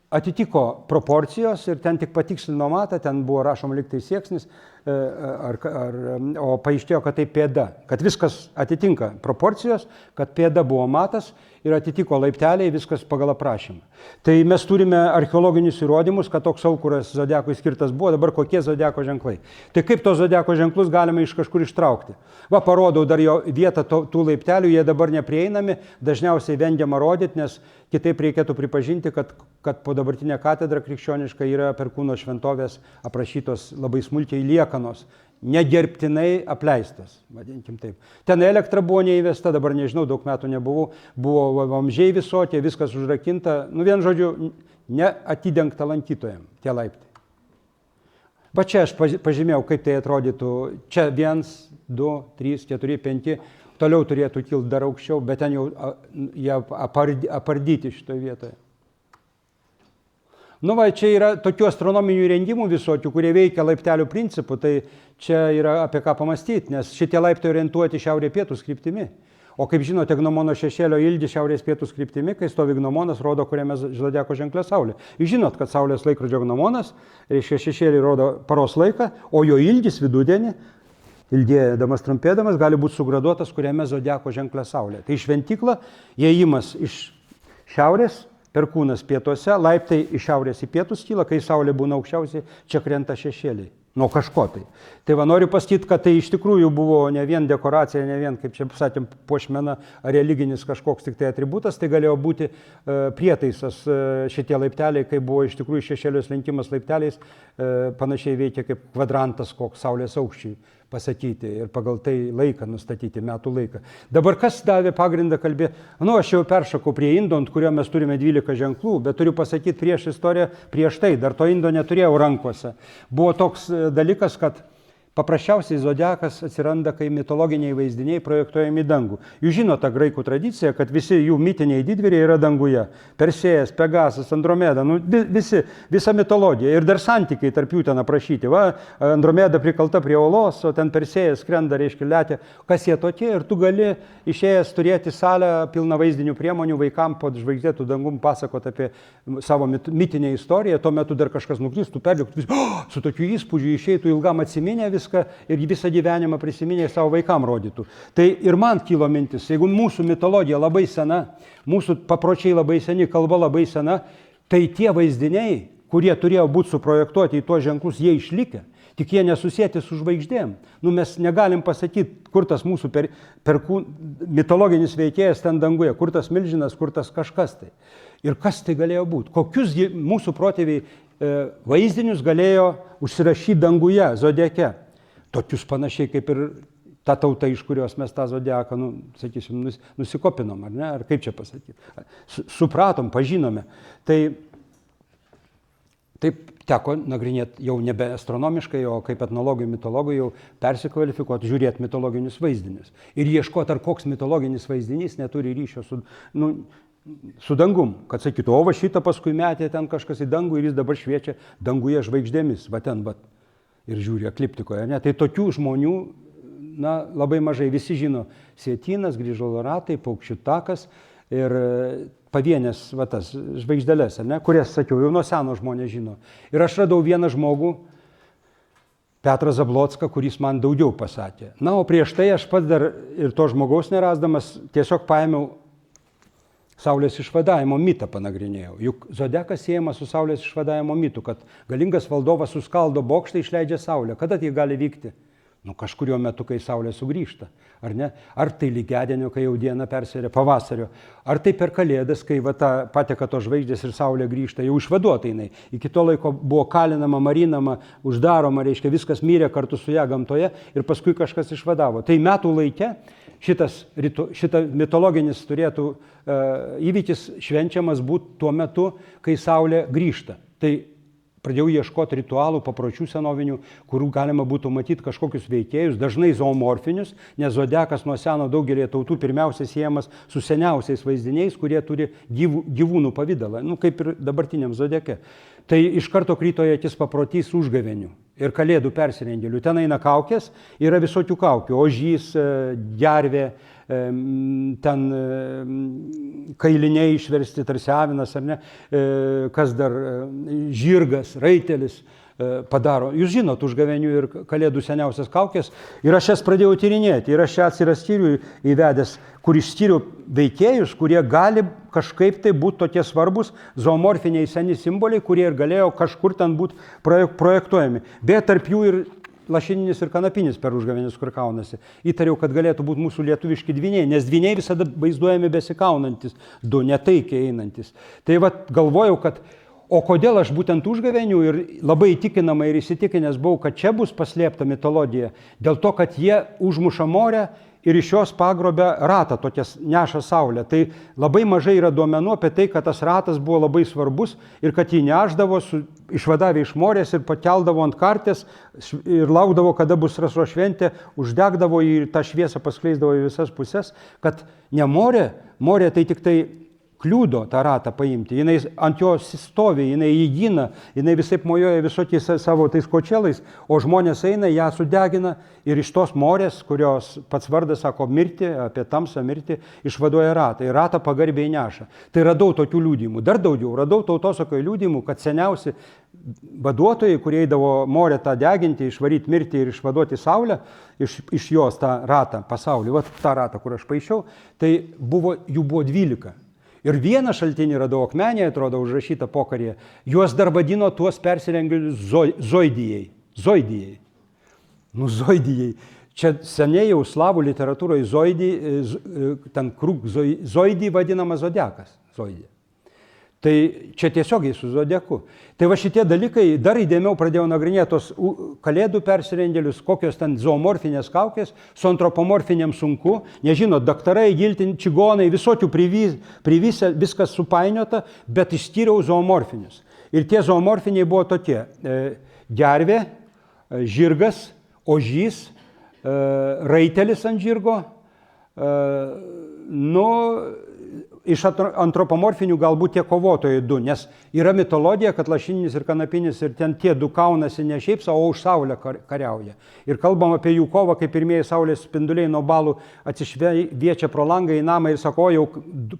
atitiko proporcijos ir ten tik patikslino matą, ten buvo rašoma liktai sieksnis, o paaiškėjo, kad tai pėda, kad viskas atitinka proporcijos, kad pėda buvo matas ir atitiko laipteliai, viskas pagal aprašymą. Tai mes turime archeologinius įrodymus, kad toks aukuras zodiakui skirtas buvo, dabar kokie zodiako ženklai. Tai kaip tos zodiako ženklus galime iš kažkur ištraukti? Va, parodau dar jo vietą tų laiptelių, jie dabar neprieinami, dažniausiai vengiama rodyti, nes kitaip reikėtų pripažinti, kad po dabartinė katedra krikščioniška yra Perkūno šventovės aprašytos labai smulkiai liekanos, negerbtinai apleistos, vadinkim taip. Ten elektra buvo neįvesta, dabar nežinau, daug metų nebuvau, buvo vamzdžiai visokie, viskas užrakinta, vien žodžiu, neatidengta lankytojams tie laiptai. Va čia aš pažymėjau, kaip tai atrodytų, čia 1, 2, 3, 4, 5, toliau turėtų kilti dar aukščiau, bet ten jau jie apardyti šitoje vietoje. Va, čia yra tokių astronominių įrengimų visokių, kurie veikia laiptelių principų, tai čia yra apie ką pamastyti, nes šitie laiptai orientuoti šiaurė pietus kryptimi. O kaip žinote, gnomono šešėlio ilgis šiaurės pietus kryptimi, kai stovi gnomonas, rodo, kuriame zodiako ženkle Saulė. Jūs žinot, kad Saulės laikrodžio gnomonas, reiškia šešėlį rodo paros laiką, o jo ilgis vidudienį, ilgėdamas trumpėdamas, gali būti sugraduotas, kuriame zodiako ženkle Saulė. Tai šventykla, įėjimas iš šiaurės, Perkūnas pietuose, laiptai iš šiaurės į pietus kyla, kai Saulė būna aukščiausiai, čia krenta šešėliai. Nuo kažko tai. Tai va, noriu pasakyti, kad tai iš tikrųjų buvo ne vien dekoracija, ne vien, kaip čia sakėm, puošmena ar religinis kažkoks tik tai atributas, tai galėjo būti prietaisas šitie laipteliai, kai buvo iš tikrųjų šešėlios lenkimas laipteliais, panašiai veikia kaip kvadrantas koks Saulės aukščiai pasakyti ir pagal tai laiką nustatyti, metų laiką. Dabar kas davė pagrindą kalbėti? Aš jau peršakau prie indo, ant kurio mes turime 12 ženklų, bet turiu pasakyti prieš istoriją, prieš tai, dar to indo neturėjau rankose. Buvo toks dalykas, kad paprasčiausiai zodiakas atsiranda, kai mitologiniai vaizdiniai projektuojami į dangų. Jūs žinote tą graikų tradiciją, kad visi jų mitiniai didvyriai yra danguje. Persėjas, Pegasas, Andromeda, visa mitologija. Ir dar santykiai tarp jų ten aprašyti. Va, Andromeda prikalta prie olos, o ten Persėjas skrenda, reiškia, letė. Kas jie tokie? Ir tu gali išėjęs turėti salę pilną vaizdinių priemonių vaikams po žvaigždėtų dangum pasakoti apie savo mitinę istoriją. Tuo metu dar kažkas nukristų, perliuktų, su tokiu įspūdžiu išeitų ilgam atsiminę viską. viską ir visą gyvenimą prisiminė savo vaikam rodytų. Tai ir man kilo mintis, jeigu mūsų mitologija labai sena, mūsų papročiai labai seni, kalba labai sena, tai tie vaizdiniai, kurie turėjo būti suprojektuoti į tuos ženklus, jie išlikę. Tik jie nesusėti su žvaigždėm. Mes negalim pasakyti, kur tas mūsų mitologinis veikėjas ten danguje, kur tas milžinas, kur tas kažkas tai. Ir kas tai galėjo būti? Kokius mūsų protėviai vaizdinius galėjo užsirašyti danguje, zodiake. Tokius panašiai kaip ir ta tauta, iš kurios mes tą zodiaką, sakysim, nusikopinom, ar ne? Ar kaip čia pasakyti? Supratom, pažinome. Tai taip teko nagrinėti jau nebe astronomiškai, o kaip etnologui, mitologui jau persikvalifikuoti, žiūrėti mitologinius vaizdinius. Ir ieškoti, ar koks mitologinis vaizdinys neturi ryšio su dangum. Kad sakytų, o va šitą paskui metė ten kažkas į dangų ir jis dabar šviečia danguje žvaigždėmis. Va ten, va. Ir žiūri ekliptikoje. Ne? Tai tokių žmonių labai mažai. Visi žino Sietynas, Grįžulo ratai, Paukščių takas ir pavienės tas žvaigždeles, kurias, sakiau, jau nuo seno žmonės žino. Ir aš radau vieną žmogų, Petrą Zablocką, kuris man daugiau pasakė. O prieš tai aš pats dar ir to žmogaus nerasdamas tiesiog paėmiau Saulės išvadavimo mitą panagrinėjau. Juk zodiakas siejamas su Saulės išvadavimo mitu, kad galingas valdovas suskaldo bokštą, išleidžia Saulę. Kada tai gali vykti? Kažkurio metu, kai Saulė sugrįžta, ar ne? Ar tai lygiadienio, kai jau diena persveria, pavasario, ar tai per Kalėdas, kai pateka to žvaigždės ir Saulė grįžta, jau išvaduota jinai. Iki to laiko buvo kalinama, marinama, uždaroma, reiškia, viskas mirė kartu su ją gamtoje ir paskui kažkas išvadavo. Tai metų laike šita mitologinis turėtų įvykis švenčiamas būti tuo metu, kai Saulė grįžta. Tai pradėjau ieškoti ritualų, papročių senovinių, kurių galima būtų matyti kažkokius veikėjus, dažnai zoomorfinius, nes zodiakas nuo seno daugelį tautų pirmiausia siejamas su seniausiais vaizdiniais, kurie turi gyvūnų pavidalą, kaip ir dabartiniam zodiake. Tai iš karto krito į akis paprotys užgavėnių ir Kalėdų persirengėlių. Ten eina kaukės, yra visokių kaukių, ožys, gervė, ten kailiniai išversti, tarsi avinas, ar ne, kas dar, žirgas, raitelis padaro. Jūs žinot užgavėnių ir Kalėdų seniausias kaukės ir aš jas pradėjau tyrinėti ir aš čia atskirą skyrių įvedęs, kur išskyriau veikėjus, kurie gali kažkaip tai būti tokie svarbus zoomorfiniai seni simboliai, kurie ir galėjo kažkur ten būti projektuojami. Bet tarp jų ir lašininis ir kanapinis per užgavėnes, kur kaunasi. Įtariau, kad galėtų būti mūsų lietuviški dvyniai, nes dvyniai visada vaizduojami besikaunantis, du netaikiai einantis. Tai galvojau, kad o kodėl aš būtent užgavėnių ir labai įtikinamai ir įsitikinęs buvau, kad čia bus paslėpta mitologija, dėl to, kad jie užmuša morę ir iš jos pagrobia ratą, tokias neša Saulę. Tai labai mažai yra duomenų apie tai, kad tas ratas buvo labai svarbus ir kad jį neždavo, išvadavė iš morės ir pakeldavo ant kartės ir laukdavo, kada bus rasro šventė, uždegdavo ir tą šviesą paskleisdavo į visas puses, kad ne morė tai tik tai kliūdo tą ratą paimti, jinai ant jo stovi, jinai jį gina, jinai visaip mojuoja visokiais savo tais kočelais, o žmonės eina, ją sudegina ir iš tos morės, kurios pats vardas sako mirti, apie tamsą mirti, išvaduoja ratą ir ratą pagarbiai neša. Tai radau tokių liudijimų, dar daugiau, radau tautosakoje liudijimų, kad seniausi vaduotojai, kurie eidavo morę tą deginti, išvaryti mirtį ir išvaduoti Saulę, iš jos tą ratą pasaulį, tą ratą, kur aš paišiau, tai jų buvo 12. Ir vieną šaltinį radau akmenėje, atrodo, užrašytą pokaryje. Juos dar vadino tuos persirengėlius zoidijai. Zoidijai. Zoidijai. Čia seniai jau slavų literatūroje zoidijai vadinama zodiakas. Zoidija. Tai čia tiesiogiai su zodiaku. Tai va šitie dalykai dar įdėmiau pradėjau nagrinėti tos Kalėdų persirengėlius, kokios ten zoomorfinės kaukės, su antropomorfinėm sunku. Nežinot, daktarai, giltin, čigonai, visokių privysę, viskas supainiota, bet išskyriau zoomorfinius. Ir tie zoomorfiniai buvo tokie. Gervė, žirgas, ožys, raitelis ant žirgo, nu, iš antropomorfinių galbūt tie kovotojai du, nes yra mitologija, kad lašininis ir kanapinis ir ten tie du kaunasi ne šiaip savo, o už saulę kariauja. Ir kalbam apie jų kovą, kai pirmieji saulės spinduliai nuo balų atsišviečia pro langą į namą ir sako, jau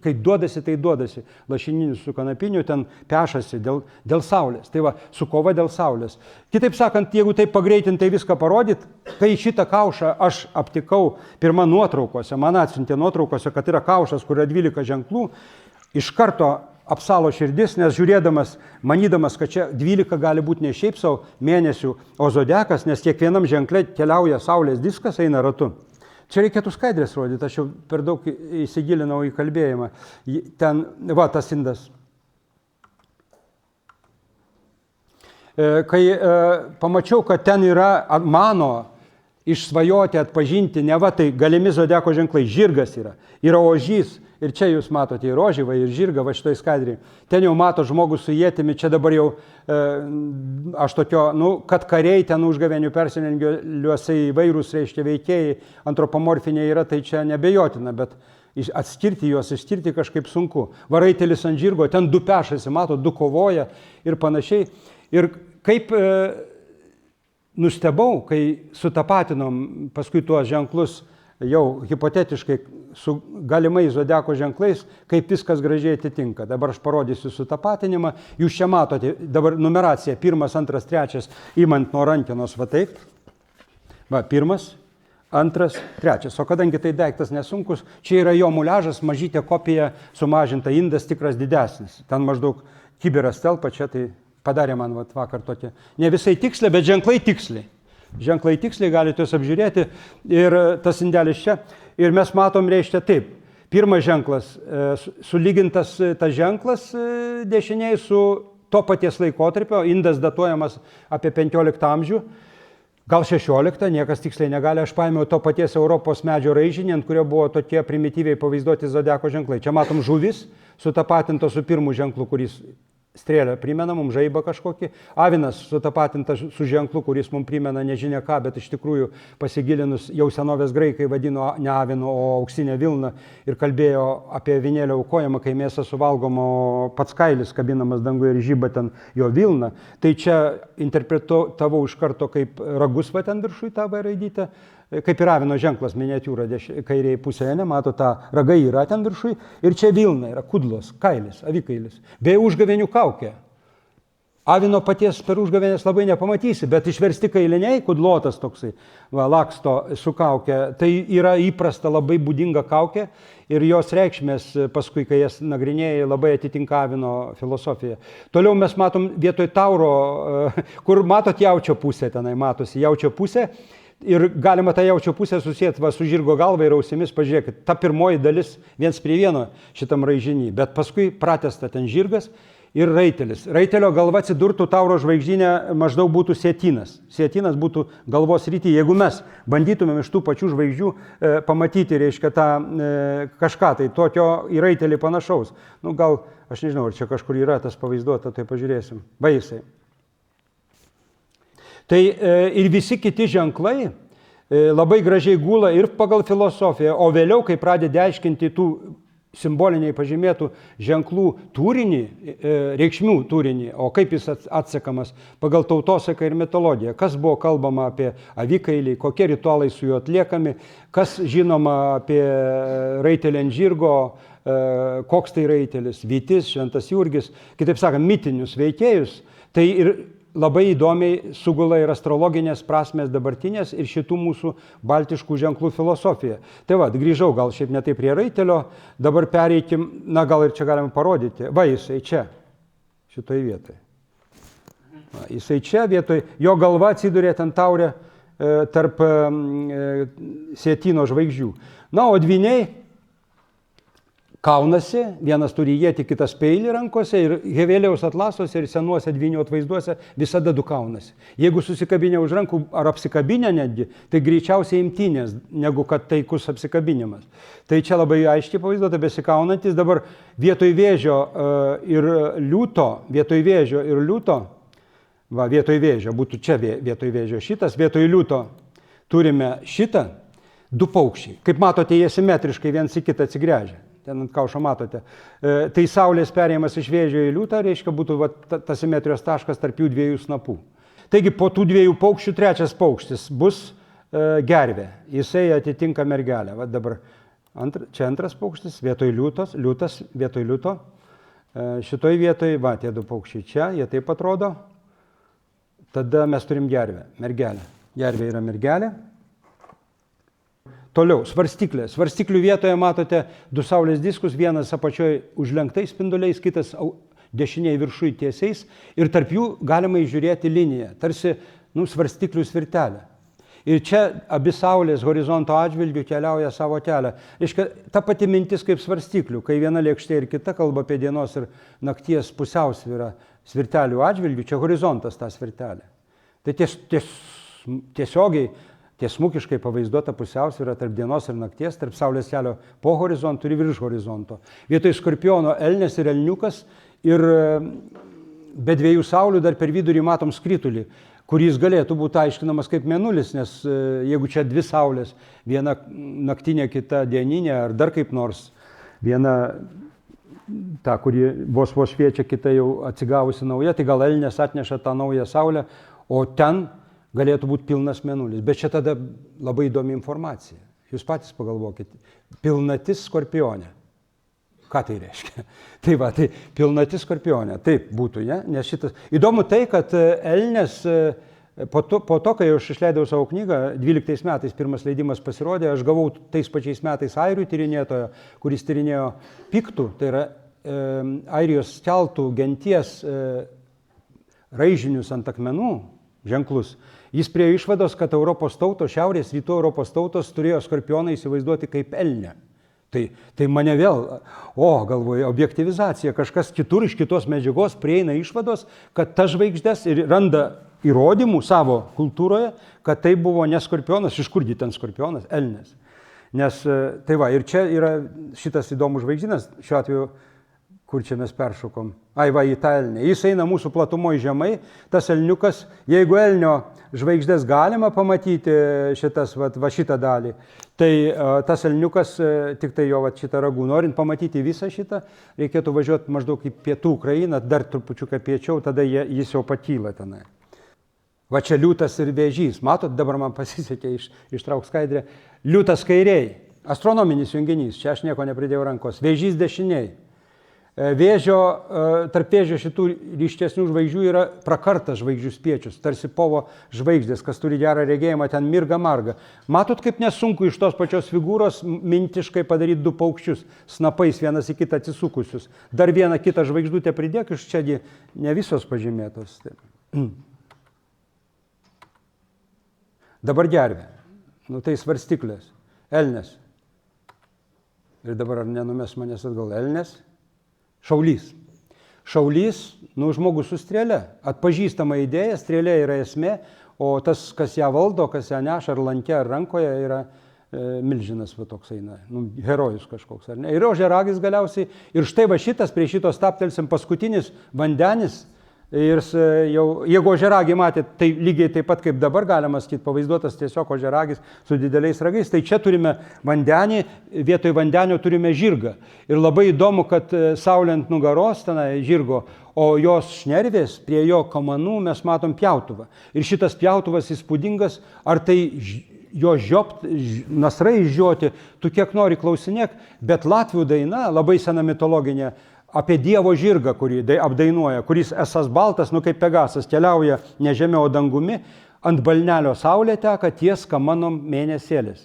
kai duodasi, tai duodasi. Lašininis su kanapiniu ten pešasi dėl saulės. Tai va, su kova dėl saulės. Kitaip sakant, jeigu taip pagreitintai viską parodyt, kai šitą kaušą aš aptikau pirmą nuotraukose, man atsiuntė nuotraukose, kad yra kaušas, kur yra 12 ženklų, iš karto apsalo širdis, nes žiūrėdamas, manydamas, kad čia 12 gali būti ne šiaip savo mėnesių, o zodiakas, nes kiekvienam ženkle keliauja saulės diskas, eina ratu. Čia reikėtų skaidrės rodyti, aš jau per daug įsigilinau į kalbėjimą. Ten, va, tas indas. Kai pamačiau, kad ten yra mano išsvajoti, atpažinti, ne va, tai galimi zodiako ženklai, žirgas yra ožys, ir čia jūs matote ir ožį, va, ir žirgą, va šitoj skaidrį. Ten jau mato žmogus su ietimi, čia dabar jau aš tokio, nu, kad kariai ten užgavėnių persirengiuose įvairūs, reiškia, veikėjai, antropomorfiniai yra, tai čia nebejotina, bet atskirti juos, išskirti kažkaip sunku. Varaitelis ant žirgo, ten du pešasi, mato, du kovoja ir panašiai. Ir kaip nustebau, kai sutapatinom paskui tuos ženklus jau hipotetiškai su galimai zodiako ženklais, kaip viskas gražiai atitinka. Dabar aš parodysiu sutapatinimą. Jūs čia matote, dabar numeracija 1, 2, 3, imant nuo rankenos, va taip. Va, 1, 2, 3. O kadangi tai daiktas nesunkus, čia yra jo muliažas, mažytė kopija, sumažinta, indas tikras didesnis. Ten maždaug kibiras telpa, čia tai padarė man vakar tokia. Ne visai tiksliai, bet ženklai tiksliai. Ženklai tiksliai, galite jūs apžiūrėti. Ir tas indelis čia. Ir mes matom, reiškia taip. Pirmas ženklas, sulygintas tas ženklas dešiniai su to paties laikotarpio. Indas datuojamas apie 15 amžių. Gal 16, niekas tiksliai negali. Aš paėmiau to paties Europos medžio raižinį, ant kurio buvo tokie primityviai pavaizduoti zodiako ženklai. Čia matom žuvis, sutapatinto su pirmu ženklu, kuris strėlę primena mums žaibą kažkokį. Avinas sutapatintas su ženklu, kuris mums primena nežinia ką, bet iš tikrųjų pasigilinus jau senovės graikai vadino ne avinu, o auksinę vilną ir kalbėjo apie avinėlio aukojimą, kai mėsa suvalgoma, o pats kailis kabinamas danguje ir žyba ten jo vilną. Tai čia interpretavau iš karto kaip ragus va ten viršui tą V raidytę. Kaip ir avino ženklas, miniatiūra kairėje pusėje, nemato tą ragai yra ten viršui, ir čia vilna yra, kudlos, kailis, avikailis, bei užgavėnių kaukė. Avino paties per užgavėnės labai nepamatysi, bet išversti kailiniai, kudlotas toksai, va, laksto su kaukė, tai yra įprasta labai būdinga kaukė ir jos reikšmės paskui, kai jas nagrinėjai, labai atitinka avino filosofiją. Toliau mes matom vietoj tauro, kur matot jaučio pusę, tenai matosi jaučio pusė. Ir galima tą jaučio pusę susėti su žirgo galva ir ausimis, pažiūrėkit, ta pirmoji dalis 1:1 šitam raižinį, bet paskui pratęsta ten žirgas ir raitelis. Raitelio galva atsidurtų tauro žvaigždynė, maždaug būtų sietynas. Sietynas būtų galvos rytį. Jeigu mes bandytumėm iš tų pačių žvaigždžių pamatyti, reiškia, tą kažką, tai tokio į raitelį panašaus. Nu, gal, aš nežinau, ar čia kažkur yra tas pavaizduota, tai pažiūrėsim. Baisiai. Tai ir visi kiti ženklai labai gražiai gula ir pagal filosofiją, o vėliau, kai pradedi aiškinti tų simboliniai pažymėtų ženklų turinį, reikšmių turinį, o kaip jis atsekamas pagal tautosaką ir mitologiją, kas buvo kalbama apie avikailį, kokie ritualai su juo atliekami, kas žinoma apie raitelį ant žirgo, koks tai raitelis, vytis, šventas Jurgis, kitaip sakant, mitinius veikėjus, tai ir labai įdomiai sugula ir astrologinės prasmės dabartinės ir šitų mūsų baltiškų ženklų filosofija. Tai va, grįžau gal šiaip ne taip prie raitelio, dabar pereikim, na gal ir čia galime parodyti. Va, jisai čia, šitoj vietoj. Va, jisai čia vietoj, jo galva atsidūrė ten taurė tarp sietyno žvaigždžių. Na, o dvyniai kaunasi, vienas turi ietį, kitas peilį rankose ir Hevelijaus atlasuose ir senuose dvynių atvaizduose visada du kaunasi. Jeigu susikabinę už rankų ar apsikabinę netgi, tai greičiausiai imtynės, negu kad taikus apsikabinimas. Tai čia labai aiškiai pavaizduota besikaunantis, dabar vietoj vėžio ir liūto, vietoj vėžio, būtų čia vietoj vėžio šitas, vietoj liūto turime šitą. Du paukščiai. Kaip matote, jie simetriškai viens į kitą atsigręžia. Ten ant kaušo matote. Tai Saulės perėjimas iš Vėžio į Liūtą, reiškia, būtų tas simetrijos taškas tarp jų dviejų snapų. Taigi po tų dviejų paukščių trečias paukštis bus gervė. Jisai atitinka mergelę. Va dabar čia antras paukštis, vietoj liūtas vietoj liūto. Šitoj vietoj, va, tie du paukščiai čia, jie taip atrodo. Tada mes turim gervę, mergelę. Gervė yra mergelė. Toliau, svarstyklė. Svarstyklių vietoje matote du saulės diskus, vienas apačioje užlenktais spinduliais, kitas dešiniai viršui tiesiais ir tarp jų galima įžiūrėti liniją, tarsi svarstyklių svirtelę. Ir čia abi saulės horizonto atžvilgių keliauja savo kelią. Reiškia, ta pati mintis kaip svarstyklių, kai viena lėkštė ir kita kalba apie dienos ir nakties pusiausvyrą svirtelių atžvilgių, čia horizontas ta svirtelė. Tai tiesiogiai, tiesmukiškai pavaizduota pusiausvyrą tarp dienos ir nakties, tarp saulės kelio po horizontu ir virš horizonto. Vietoj skorpiono elnias ir elniukas ir be dviejų saulių dar per vidurį matom skritulį, kuris galėtų būti aiškinamas kaip mėnulis, nes jeigu čia dvi saulės, viena naktinė, kita dieninė ar dar kaip nors, viena ta, kuri vos šviečia, kita jau atsigavusi nauja, tai gal elnias atneša tą naują saulę, o ten galėtų būti pilnas mėnulis. Bet čia tada labai įdomi informacija. Jūs patys pagalvokit. Pilnatis skorpione. Ką tai reiškia? Tai va, tai pilnatis skorpione. Taip būtų, ne? Nes šitas... Įdomu tai, kad elnias, po to, kai aš išleidau savo knygą, 12 metais pirmas leidimas pasirodė, aš gavau tais pačiais metais airių tyrinėtojo, kuris tyrinėjo piktų, tai yra airijos keltų genties raižinius ant akmenų, ženklus. Jis prie išvados, kad Europos tautos, šiaurės rytų Europos tautos turėjo skorpioną įsivaizduoti kaip elnę. Tai mane vėl, galvoju, objektyvizacija, kažkas kitur iš kitos medžiagos prieina išvados, kad ta žvaigždės ir randa įrodymų savo kultūroje, kad tai buvo ne skorpionas, iš kurgi ten skorpionas, elnias. Nes tai va, ir čia yra šitas įdomus žvaigždynas, šiuo atveju, kur čia mes peršokom. Į tą elnę. Jis eina mūsų platumoje žemai, tas elniukas, jeigu elnio žvaigždės galima pamatyti šitas, va šitą dalį, tai tas elniukas, tik tai jo šitą ragų, norint pamatyti visą šitą, reikėtų važiuoti maždaug į pietų Ukrainą, dar trupučiuką piečiau, tada jis jau pakyla tenai. Va čia liūtas ir vėžys. Matot, dabar man pasisekė ištrauk skaidrę. Liūtas kairiai, astronominis junginys, čia aš nieko nepridėjau rankos, vėžys dešiniai. Vėžio, tarp vėžio šitų ryškesnių žvaigždžių yra prakartas žvaigždžių spiečius, tarsi povo žvaigždės, kas turi gerą regėjimą, ten mirga marga. Matot, kaip nesunku iš tos pačios figūros mintiškai padaryti du paukščius, snapais vienas į kitą atsisukusius. Dar vieną kitą žvaigždutę pridėk, iš čia ne visos pažymėtos. Dabar gervė. Tai svarstyklės. Elnias. Ir dabar ar nenumes manęs atgal elnias? Šaulys. Šaulys, žmogus su strėle. Atpažįstama idėja, strėlė yra esmė, o tas, kas ją valdo, kas ją neša ar lanke, ar rankoje, yra milžinas va toks eina, herojus kažkoks, ar ne. Ir ožiaragis galiausiai. Ir štai va šitas, prie šito staptelsim paskutinis vandenis. Ir jau, jeigu ožiaragį matėt, tai lygiai taip pat kaip dabar galima sakyti, pavaizduotas tiesiog ožiaragis su dideliais ragais, tai čia turime vandenį, vietoj vandenio turime žirgą. Ir labai įdomu, kad saulė ant nugaros tenai žirgo, o jos šnervės prie jo kamanų mes matom pjautuvą. Ir šitas pjautuvas įspūdingas, ar tai jo nasrai žioti, tu kiek nori klausinėk, bet latvių daina, labai sena mitologinė, apie Dievo žirgą, kurį apdainuoja, kuris esas baltas, kaip Pegasas, keliauja ne žemė, o dangumi, ant balnelio saulė teka ties kamanom mėnesėlis.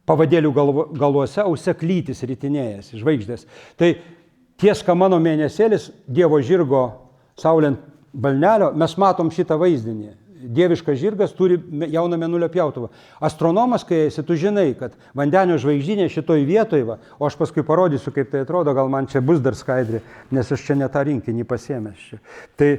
Pavadėlių galuose auseklytis ritinėjasi, žvaigždės. Tai ties kamano mėnesėlis, Dievo žirgo saulė ant balnelio, mes matom šitą vaizdinį. Dieviškas žirgas turi jauną mėnulio pjautuvą. Astronomas, kai esi, tu žinai, kad vandenio žvaigždynė šitoj vietoj, o aš paskui parodysiu, kaip tai atrodo, gal man čia bus dar skaidrė, nes aš čia ne tą rinkinį pasiėmęs čia. Tai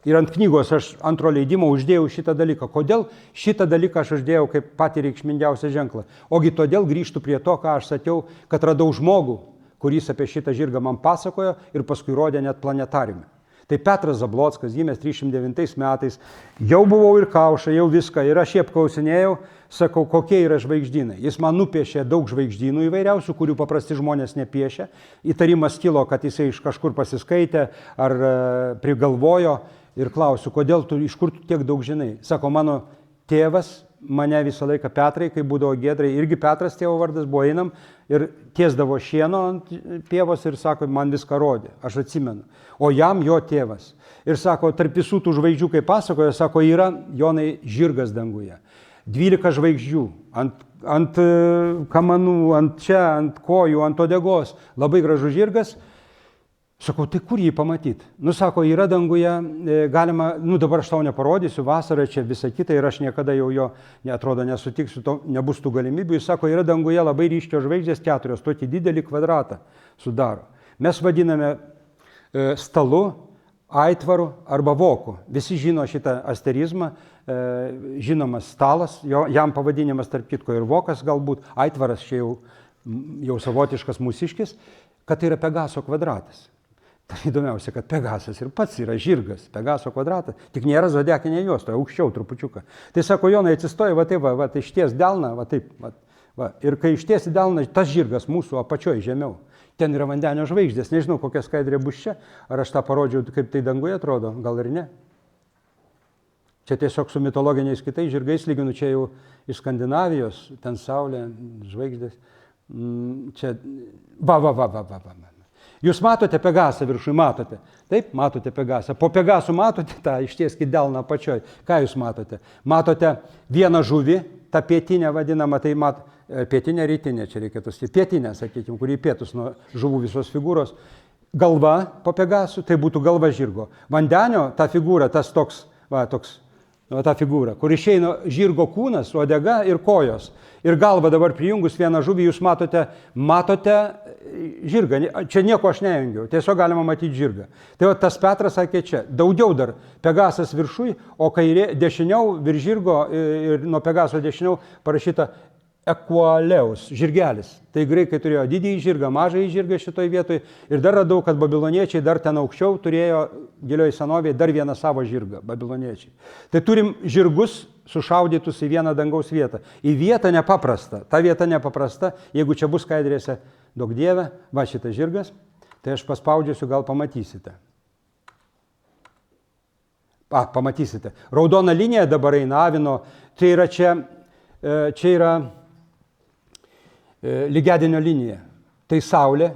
ir ant knygos aš antro leidimo uždėjau šitą dalyką. Kodėl šitą dalyką aš uždėjau kaip patį reikšmingiausią ženklą? Ogi todėl grįžtu prie to, ką aš sakiau, kad radau žmogų, kuris apie šitą žirgą man pasakojo ir paskui rodė net planetariume. Tai Petras Zablockas, gimęs 309 metais, jau buvau ir kaušą, jau viską, ir aš jį apklausinėjau, sakau, kokie yra žvaigždynai. Jis man nupiešė daug žvaigždynų įvairiausių, kurių paprasti žmonės nepiešia. Įtarimas kilo, kad jisai iš kažkur pasiskaitė ar prigalvojo ir klausiu, kodėl tu, iš kur tu tiek daug žinai. Sako, mano tėvas mane visą laiką Petrai, kai būdavo Giedrai, irgi Petras tėvo vardas, buvo einam ir tiesdavo šieno ant pievos ir sako, man viską rodė, aš atsimenu. O jam jo tėvas. Ir sako, tarp visų tų žvaigždžių, kaip pasakoja, sako, yra Jonai žirgas danguje. 12 žvaigždžių ant kamanų, ant čia, ant kojų, ant odegos. Labai gražus žirgas. Sakau, tai kur jį pamatyti? Nu, sako, yra danguje, galima, dabar aš tau neparodysiu, vasarą čia visą kitą ir aš niekada jau jo, atrodo, nesutiksiu, nebus tų galimybių. Jis sako, yra danguje labai ryškios žvaigždės 4, tokį didelį kvadratą sudaro. Mes vadiname stalu, aitvaru arba voku. Visi žino šitą asterizmą, žinomas stalas, jam pavadinimas tarp kitko ir vokas galbūt, aitvaras čia jau savotiškas mūsiškis, kad tai yra Pegaso kvadratas. Tai įdomiausia, kad Pegasas ir pats yra žirgas, Pegaso kvadratas, tik nėra zodiakinė juosta, aukščiau trupučiuką. Tai sako, Jonai atsistoja, va išties delną, va taip, va. Ir kai ištiesi delną, tas žirgas mūsų apačioj žemiau. Ten yra vandenio žvaigždės, nežinau, kokia skaidrė bus čia, ar aš tą parodžiau, kaip tai danguje atrodo, gal ir ne. Čia tiesiog su mitologiniais kitais žirgais lyginu, čia jau iš Skandinavijos, ten saulė, žvaigždės. Čia, va. Jūs matote Pegasą viršui, matote? Taip, matote Pegasą. Po Pegasų matote tą ištieskį delną apačioj. Ką jūs matote? Matote vieną žuvį, tą pietinę vadinamą, tai pietinę, rytinę, čia reikėtų sakyti, pietinę, sakykime, kurį pietus nuo žuvų visos figūros. Galva po Pegasų, tai būtų galva žirgo. Vandenio ta figūra, tas toks, ta figūra, kur išeina žirgo kūnas, uodega ir kojos. Ir galva dabar prijungus vieną žuvį, jūs matote žirgą. Čia nieko aš nejungiau, tiesiog galima matyti žirgą. Tai va tas Petras sakė čia, daugiau dar Pegasas viršui, o kairė dešiniau virš žirgo ir nuo Pegaso dešiniau parašyta Ekualeus, žirgelis. Tai graikai turėjo didįjį žirgą, mažąjį žirgą šitoj vietoj. Ir dar radau, kad babiloniečiai dar ten aukščiau turėjo gilioje senovėje dar vieną savo žirgą, babiloniečiai. Tai turim žirgus sušaudytus į vieną dangaus vietą. Į vietą nepaprasta. Ta vieta nepaprasta, jeigu čia bus skaidrėse, daug dieve, va šitas žirgas, tai aš paspaudžiuosiu, gal pamatysite. Pamatysite. Raudona linija dabar eina Avino, tai yra čia yra lygiadienio linija. Tai Saulė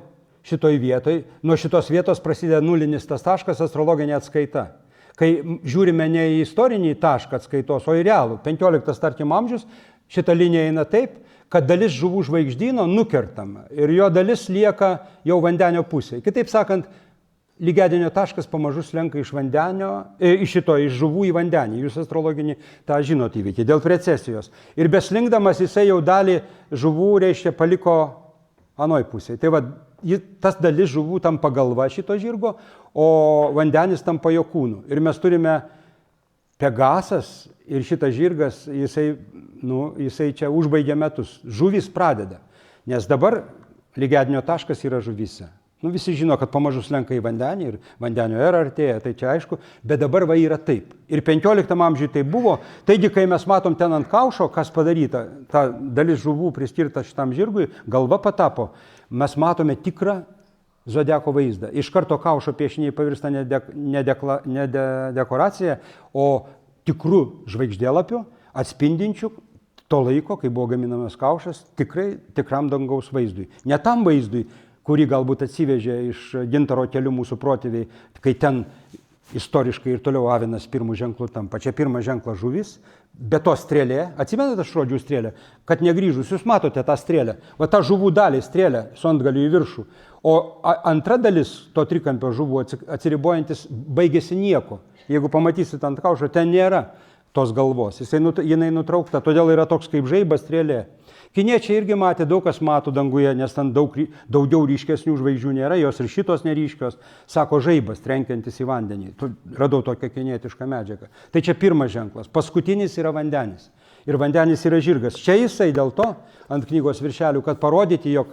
šitoj vietoj, nuo šitos vietos prasideda nulinis tas taškas, astrologinė atskaita. Kai žiūrime ne į istorinį tašką atskaitos, o į realų, 15 tarkim amžius, šita linija eina taip, kad dalis žuvų žvaigždyno nukertama ir jo dalis lieka jau vandenio pusėje. Kitaip sakant, lygiadienio taškas pamažu slenka iš žuvų į vandenį. Jūs astrologinį tą žinot įvykį dėl precesijos. Ir beslinkdamas jisai jau dalį žuvų, reiškia, paliko anoj pusėje. Tai va, tas dalis žuvų tampa galva šito žirgo, o vandenis tampa jo kūnu. Ir mes turime Pegasas ir šitas žirgas, jisai čia užbaigia metus. Žuvys pradeda, nes dabar lygiadienio taškas yra žuvyse. Visi žino, kad pamažu slenka į vandenį ir vandenio era artėja, tai čia aišku, bet dabar va yra taip. Ir 15 amžiui tai buvo, taigi kai mes matom ten ant kaušo, kas padaryta, ta dalis žuvų priskirta šitam žirgui, galva patapo, mes matome tikrą zodiako vaizdą. Iš karto kaušo piešiniai pavirsta ne dekoracija, o tikrų žvaigždėlapių, atspindinčių to laiko, kai buvo gaminamas kaušas, tikram dangaus vaizdui. Ne tam vaizdui, kurį galbūt atsivežė iš gintaro kelių mūsų protėviai, kai ten istoriškai ir toliau Avinas pirmų ženklų tampa. Čia pirmas ženklas žuvis, bet to strėlė, atsimenate aš rodžiau strėlę, kad negrįžus, jūs matote tą strėlę, va ta žuvų dalį strėlę su antgaliu į viršų, o antra dalis to trikampio žuvų atsiribojantis baigėsi nieko. Jeigu pamatysit ant kaušo, ten nėra tos galvos, jinai nutraukta, todėl yra toks kaip žaibas strėlė. Kiniečiai irgi matė, daug kas mato danguje, nes ten daugiau ryškesnių žvaigždžių nėra, jos ir šitos neryškios, sako žaibas, trenkiantis į vandenį. Radau tokią kinietišką medžiagą. Tai čia pirmas ženklas. Paskutinis yra vandenis. Ir vandenis yra žirgas. Čia jisai dėl to, ant knygos viršelių, kad parodyti, jog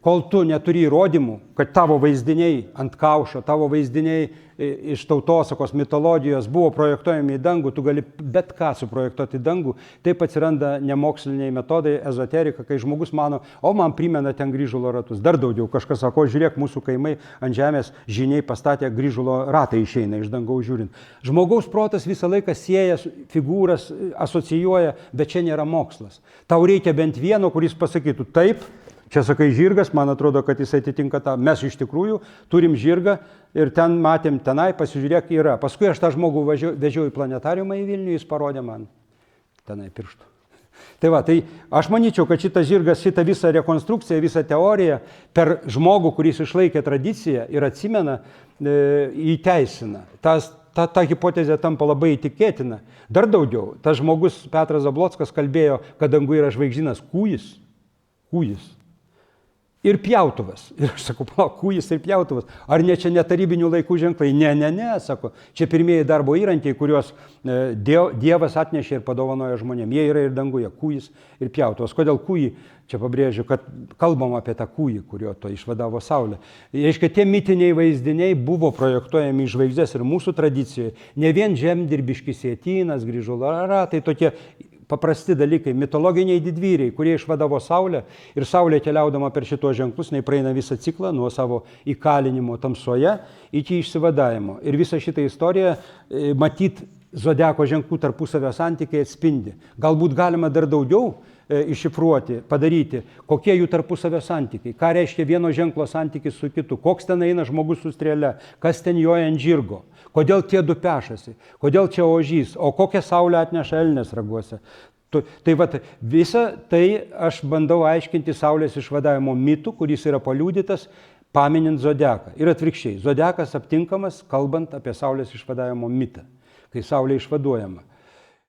kol tu neturi įrodymų, kad tavo vaizdiniai ant kaušo, tavo vaizdiniai iš tautosakos, mitologijos buvo projektuojami į dangų, tu gali bet ką suprojektuoti į dangų. Taip atsiranda nemoksliniai metodai, ezoterika, kai žmogus mano, o man primena ten Grįžulo ratus. Dar daugiau kažkas sako, žiūrėk, mūsų kaimai ant žemės žiniai pastatė Grįžulo ratai išeina iš dangaus žiūrint. Žmogaus protas visą laiką sieja figūras, asocijuoja, bet čia nėra mokslas. Tau reikia bent vieno, kuris pasakytų taip, čia sakai žirgas, man atrodo, kad jis atitinka tą. Mes iš tikrųjų turim žirgą ir ten matėm tenai, pasižiūrėk, yra. Paskui aš tą žmogų vežiau į planetariumą į Vilnių, jis parodė man tenai pirštų. Tai va, tai aš manyčiau, kad šitas žirgas, šitą visą rekonstrukciją, visą teoriją per žmogų, kuris išlaikė tradiciją ir atsimena, įteisina. Ta hipotezė tampa labai įtikėtina. Dar daugiau, tas žmogus Petras Zablockas kalbėjo, kad danguje yra žvaigždynas kūjis. Ir pjautuvas. Ir aš sakau, kūjis ir pjautuvas. Ar ne čia netarybinių laikų ženklai? Ne, sako. Čia pirmieji darbo įrankiai, kuriuos Dievas atnešė ir padovanojo žmonėms. Jie yra ir danguje, kūjis ir pjautuvas. Kodėl kūjį? Čia pabrėžiu, kad kalbam apie tą kūjį, kurio to išvadavo Saulė. Reiškia, tie mitiniai vaizdiniai buvo projektuojami į žvaigždės ir mūsų tradicijoje. Ne vien žemdirbiški sietynas, Grįžulo ratai, tokie paprasti dalykai, mitologiniai didvyriai, kurie išvadavo Saulę ir Saulė keliaudama per šitos ženklus, praeina visą ciklą nuo savo įkalinimo tamsoje iki išsivadavimo. Ir visą šitą istoriją matyt zodiako ženklų tarpusavio santykiai atspindi. Galbūt galima dar daugiau iššifruoti, padaryti, kokie jų tarpusavio santykiai, ką reiškia vieno ženklo santykis su kitu, koks ten eina žmogus su strėle, kas ten joja ant žirgo, kodėl tie du pešasi, kodėl čia ožys, o kokią Saulę atneša elnės raguose. Tai vat, visą tai aš bandau aiškinti Saulės išvadavimo mitų, kuris yra paliudytas paminint zodiaką. Ir atvirkščiai, zodiakas aptinkamas kalbant apie Saulės išvadavimo mitą, kai Saulė išvaduojama.